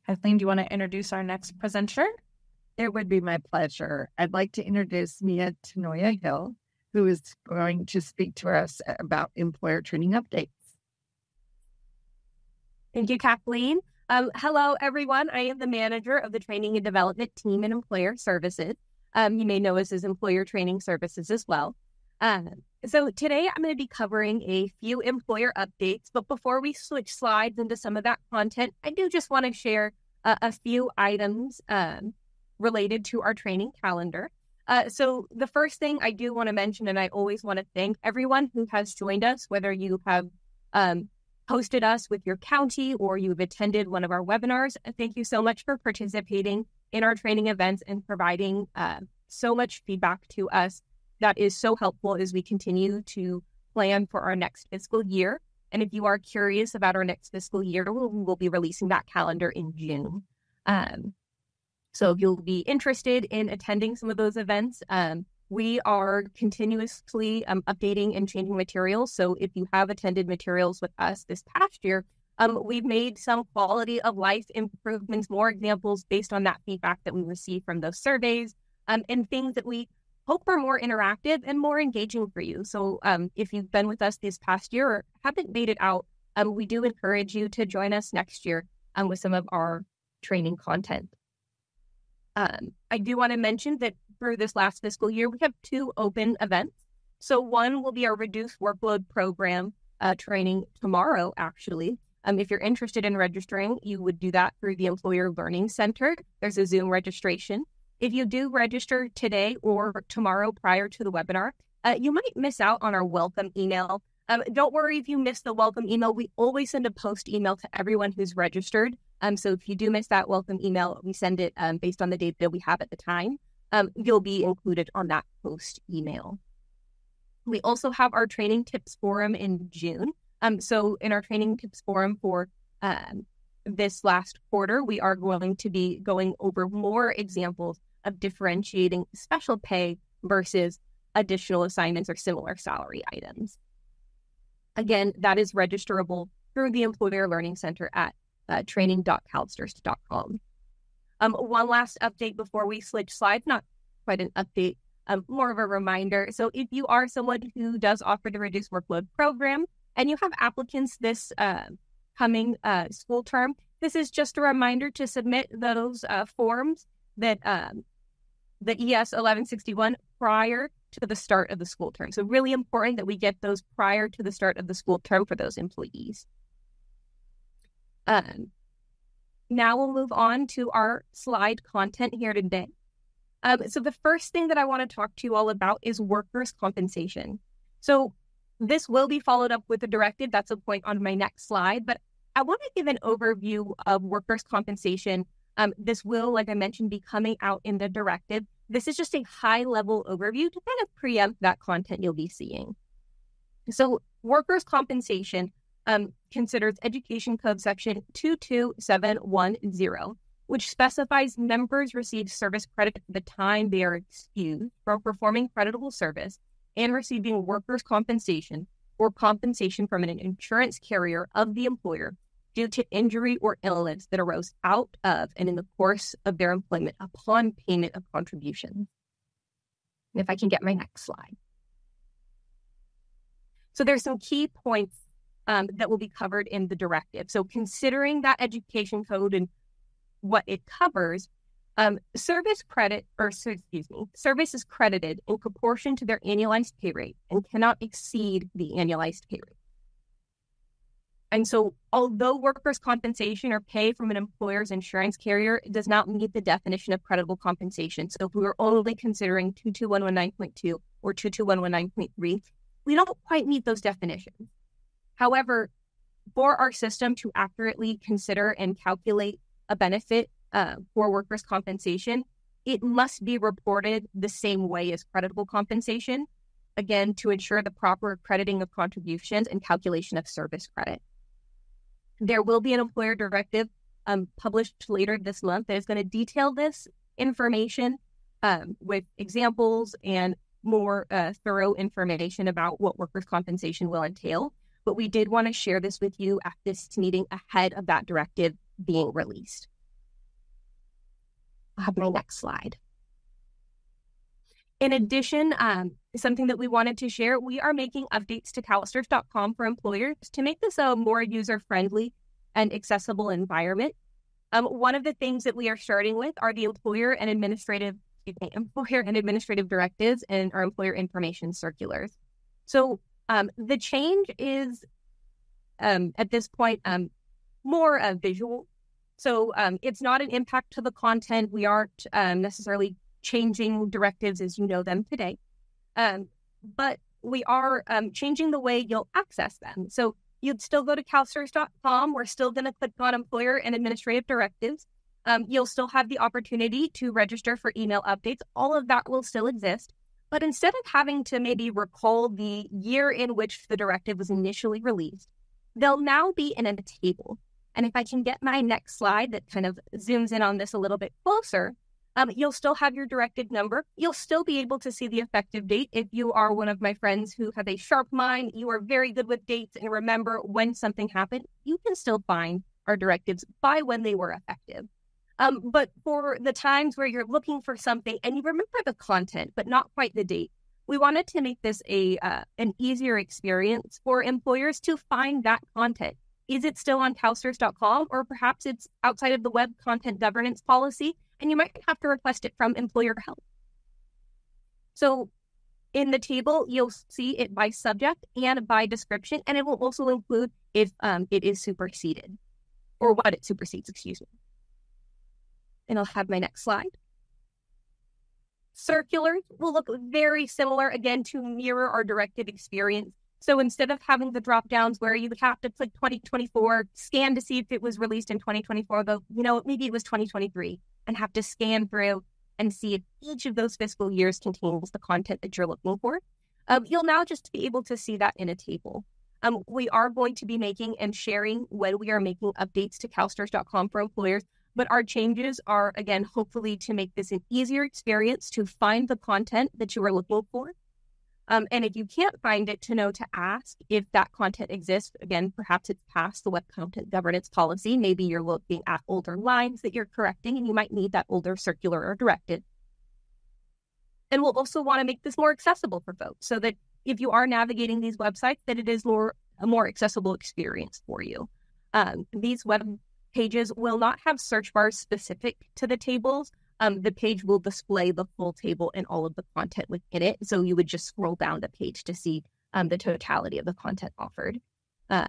Kathleen, do you want to introduce our next presenter? It would be my pleasure. I'd like to introduce Mia Tanoya Hill, who is going to speak to us about employer training updates. Thank you, Kathleen. Hello, everyone. I am the manager of the Training and Development Team in Employer Services. You may know us as Employer Training Services as well. So today I'm going to be covering a few employer updates, but before we switch slides into some of that content, I do just want to share a few items related to our training calendar. So the first thing I do want to mention, and I always want to thank everyone who has joined us, whether you have hosted us with your county or you've attended one of our webinars. Thank you so much for participating in our training events and providing so much feedback to us. That is so helpful as we continue to plan for our next fiscal year. And if you are curious about our next fiscal year, we'll be releasing that calendar in June. So if you'll be interested in attending some of those events, we are continuously updating and changing materials. So if you have attended materials with us this past year, we've made some quality of life improvements, more examples based on that feedback that we received from those surveys, and things that we hope are more interactive and more engaging for you. So if you've been with us this past year or haven't made it out, we do encourage you to join us next year with some of our training content. I do want to mention that for this last fiscal year, we have 2 open events. So one will be our Reduced Workload Program training tomorrow, actually. If you're interested in registering, you would do that through the Employer Learning Center. There's a Zoom registration. If you do register today or tomorrow prior to the webinar, you might miss out on our welcome email. Don't worry if you missed the welcome email. We always send a post email to everyone who's registered. So if you do miss that welcome email, we send it based on the date that we have at the time. You'll be included on that post email. We also have our Training Tips Forum in June. So in our Training Tips Forum for this last quarter, we are going to be going over more examples of differentiating special pay versus additional assignments or similar salary items. Again, that is registerable through the Employer Learning Center at training.calstrs.com. One last update before we switch slides, not quite an update, more of a reminder. So if you are someone who does offer the reduced workload program and you have applicants this coming school term, this is just a reminder to submit those forms that the ES 1161 prior to the start of the school term. So really important that we get those prior to the start of the school term for those employees. Now we'll move on to our slide content here today. So the first thing that I want to talk to you all about is workers' compensation. So this will be followed up with a directive. That's a point on my next slide, but I want to give an overview of workers' compensation. This will, like I mentioned, be coming out in the directive. This is just a high-level overview to kind of preempt that content you'll be seeing. So workers' compensation considers Education Code Section 22710, which specifies members receive service credit for the time they are excused from performing creditable service and receiving workers' compensation or compensation from an insurance carrier of the employer due to injury or illness that arose out of and in the course of their employment upon payment of contributions. And if I can get my next slide. So there's some key points that will be covered in the directive. So considering that education code and what it covers, service is credited in proportion to their annualized pay rate and cannot exceed the annualized pay rate. And so although workers' compensation or pay from an employer's insurance carrier does not meet the definition of creditable compensation, so if we were only considering 22119.2 or 22119.3, we don't quite meet those definitions. However, for our system to accurately consider and calculate a benefit for workers' compensation, it must be reported the same way as creditable compensation, again, to ensure the proper crediting of contributions and calculation of service credit. There will be an employer directive published later this month that is going to detail this information with examples and more thorough information about what workers' compensation will entail. But we did want to share this with you at this meeting ahead of that directive being released. I'll have my next slide. In addition, something that we wanted to share, we are making updates to calstrs.com for employers to make this a more user-friendly and accessible environment. One of the things that we are starting with are the employer and administrative directives and our employer information circulars. So the change is, at this point, more visual. So it's not an impact to the content. We aren't necessarily changing directives as you know them today. But we are changing the way you'll access them. So you'd still go to calstrs.com. We're still going to click on employer and administrative directives. You'll still have the opportunity to register for email updates. All of that will still exist. But instead of having to maybe recall the year in which the directive was initially released, they'll now be in a table. And if I can get my next slide that kind of zooms in on this a little bit closer, you'll still have your directive number. You'll still be able to see the effective date. If you are one of my friends who have a sharp mind, you are very good with dates and remember when something happened, you can still find our directives by when they were effective. But for the times where you're looking for something and you remember the content, but not quite the date, we wanted to make this an easier experience for employers to find that content. Is it still on calstrs.com, or perhaps it's outside of the web content governance policy, and you might have to request it from employer help. So in the table, you'll see it by subject and by description, and it will also include if it is superseded, or what it supersedes, excuse me. And I'll have my next slide. Circulars will look very similar, again, to mirror our directive experience. So instead of having the drop downs where you would have to click 2024, scan to see if it was released in 2024, though, maybe it was 2023, and have to scan through and see if each of those fiscal years contains the content that you're looking for, you'll now just be able to see that in a table. We are going to be making and sharing when we are making updates to calstrs.com for employers, but our changes are, again, hopefully to make this an easier experience to find the content that you are looking for. And if you can't find it, to know to ask if that content exists. Again, perhaps it's past the web content governance policy. Maybe you're looking at older lines that you're correcting and you might need that older circular or directive. And we'll also want to make this more accessible for folks so that if you are navigating these websites, that it is a more accessible experience for you. These web pages will not have search bars specific to the tables. The page will display the full table and all of the content within it. So you would just scroll down the page to see the totality of the content offered. Are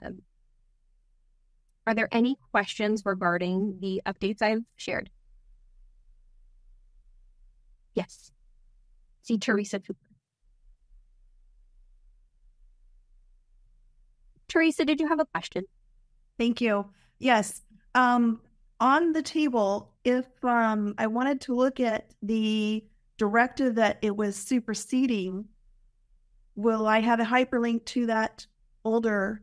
there any questions regarding the updates I've shared? Yes. See Teresa Cooper. Teresa, did you have a question? Thank you. Yes. On the table, if I wanted to look at the directive that it was superseding, will I have a hyperlink to that older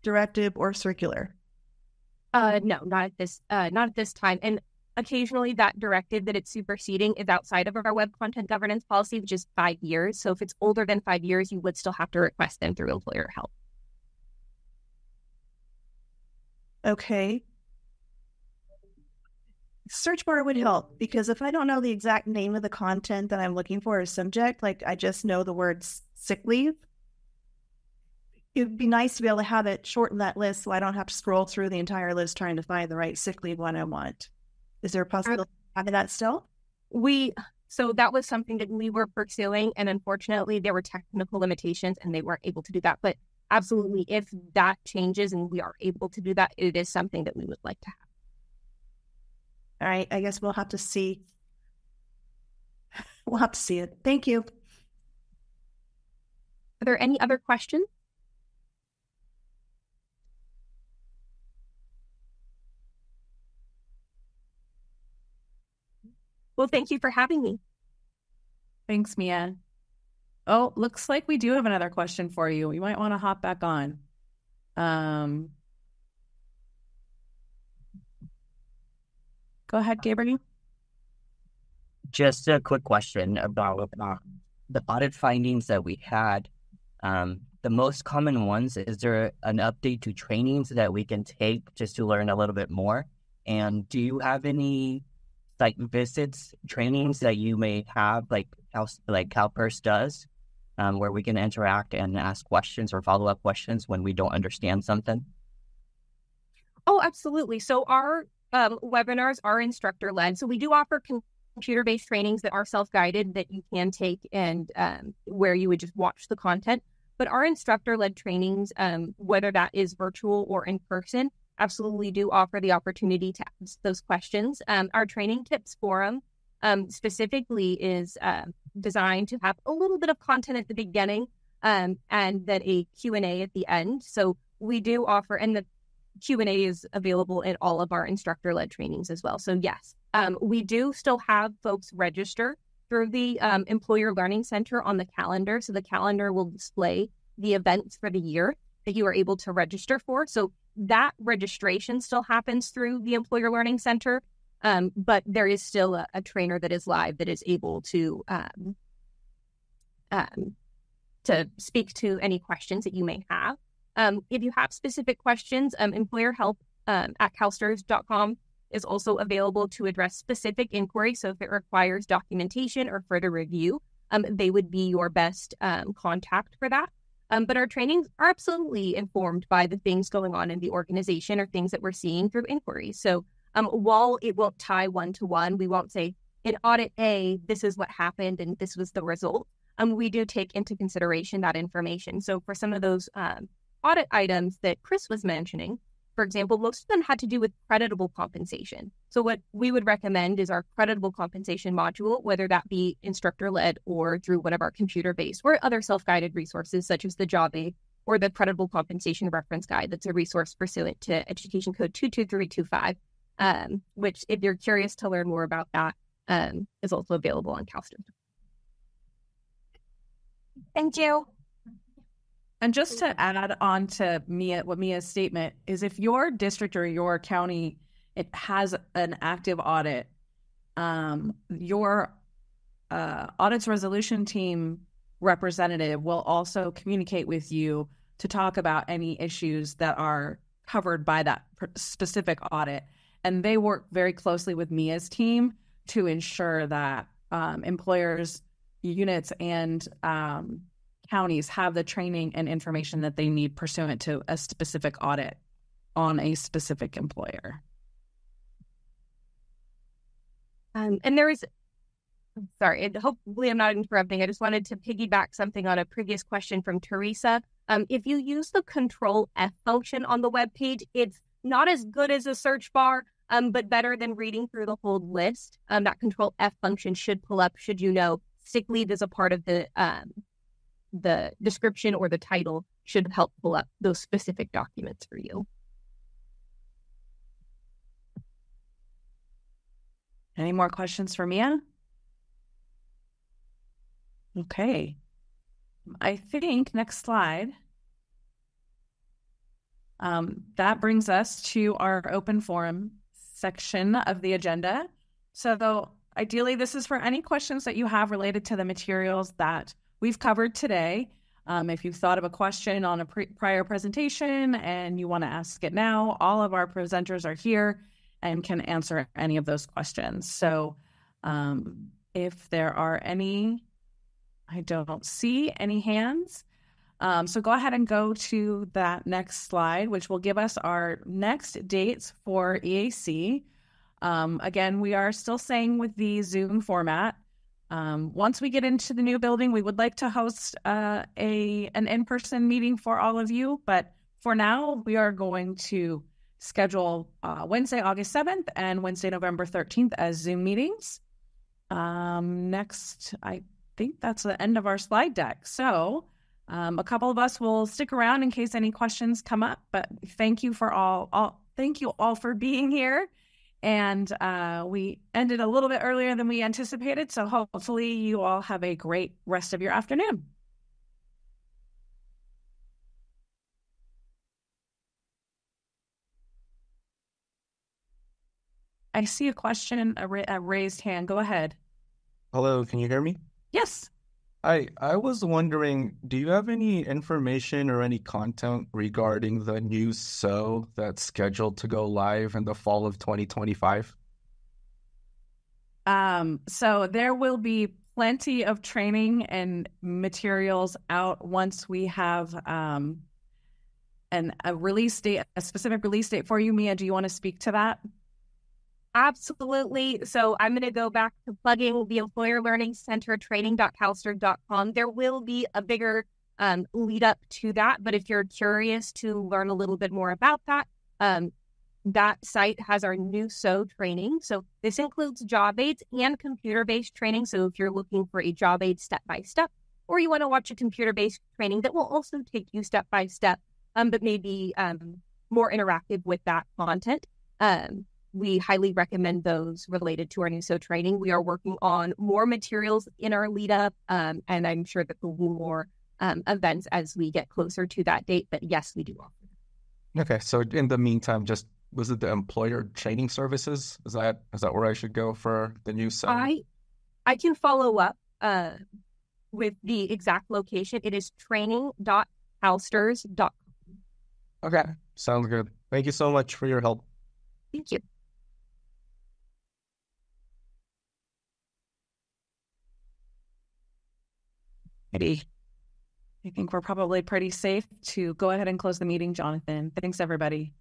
directive or circular? No, not at this time. And occasionally that directive that it's superseding is outside of our web content governance policy, which is 5 years. So if it's older than 5 years, you would still have to request them through employer help. Okay. Search bar would help, because if I don't know the exact name of the content that I'm looking for as subject, like I just know the words sick leave, it would be nice to be able to have it shorten that list so I don't have to scroll through the entire list trying to find the right sick leave one I want. Is there a possibility of having that still? So that was something that we were pursuing, and unfortunately there were technical limitations and they weren't able to do that. But absolutely, if that changes and we are able to do that, it is something that we would like to have. All right, I guess we'll have to see. We'll have to see it. Thank you. Are there any other questions? Well, thank you for having me. Thanks, Mia. Oh, looks like we do have another question for you. You might want to hop back on. Go ahead, Gabriel. Just a quick question about the audit findings that we had. The most common ones, is there an update to trainings that we can take just to learn a little bit more? And do you have any site visits, trainings that you may have, like CalPERS does, where we can interact and ask questions or follow-up questions when we don't understand something? Oh, absolutely. So our webinars are instructor-led. So we do offer computer-based trainings that are self-guided that you can take and where you would just watch the content. But our instructor-led trainings, whether that is virtual or in person, absolutely do offer the opportunity to ask those questions. Our training tips forum specifically is designed to have a little bit of content at the beginning and then a Q&A at the end. So we do offer, and the Q&A is available in all of our instructor-led trainings as well. So yes, we do still have folks register through the Employer Learning Center on the calendar. So the calendar will display the events for the year that you are able to register for. So that registration still happens through the Employer Learning Center, but there is still a trainer that is live that is able to speak to any questions that you may have. If you have specific questions, employer help at calstrs.com is also available to address specific inquiries. So if it requires documentation or further review, they would be your best contact for that. But our trainings are absolutely informed by the things going on in the organization or things that we're seeing through inquiries. So while it won't tie one-to-one, we won't say, in audit A, this is what happened and this was the result. We do take into consideration that information. So for some of those audit items that Chris was mentioning, for example, most of them had to do with creditable compensation. So what we would recommend is our creditable compensation module, whether that be instructor-led or through one of our computer-based or other self-guided resources, such as the Job Aid or the Creditable Compensation Reference Guide. That's a resource pursuant to Education Code 22325, which, if you're curious to learn more about that, is also available on CalSTRS. Thank you. And just to add on to Mia's statement is, if your district or your county, it has an active audit, your audits resolution team representative will also communicate with you to talk about any issues that are covered by that specific audit. And they work very closely with Mia's team to ensure that employers, units, and counties have the training and information that they need pursuant to a specific audit on a specific employer. And there is, sorry, and hopefully I'm not interrupting. I just wanted to piggyback something on a previous question from Teresa. If you use the Control F function on the web page, it's not as good as a search bar, but better than reading through the whole list. That Control F function should pull up, should you know, sick leave is a part of the description or the title, should help pull up those specific documents for you. Any more questions for Mia? Okay. I think next slide. That brings us to our open forum section of the agenda. So ideally, this is for any questions that you have related to the materials that we've covered today. If you've thought of a question on a prior presentation and you want to ask it now, all of our presenters are here and can answer any of those questions. So if there are any, I don't see any hands. So go ahead and go to that next slide, which will give us our next dates for EAC. Again, we are still staying with the Zoom format. Once we get into the new building, we would like to host an in-person meeting for all of you. But for now, we are going to schedule Wednesday, August 7th and Wednesday, November 13th as Zoom meetings. Next, I think that's the end of our slide deck. So a couple of us will stick around in case any questions come up, but thank you all for being here. And we ended a little bit earlier than we anticipated, so hopefully you all have a great rest of your afternoon. I see a question, a raised hand. Go ahead. Hello, can you hear me? Yes. I was wondering, do you have any information or any content regarding the new SO that's scheduled to go live in the fall of 2025? So there will be plenty of training and materials out once we have a release date, a specific release date for you. Mia, do you want to speak to that? Absolutely. So I'm going to go back to plugging the Employer Learning Center training.calstr.com. There will be a bigger lead up to that. But if you're curious to learn a little bit more about that, that site has our new SO training. So this includes job aids and computer-based training. So if you're looking for a job aid step-by-step, or you want to watch a computer-based training that will also take you step-by-step, but maybe more interactive with that content, we highly recommend those related to our new SO training. We are working on more materials in our lead up, and I'm sure that there will be more events as we get closer to that date. But yes, we do offer them. Okay, so in the meantime, just was it the employer training services? Is that where I should go for the new SO? I can follow up with the exact location. It is training.calstrs.com. Okay, sounds good. Thank you so much for your help. Thank you. I think we're probably pretty safe to go ahead and close the meeting, Jonathan. Thanks, everybody.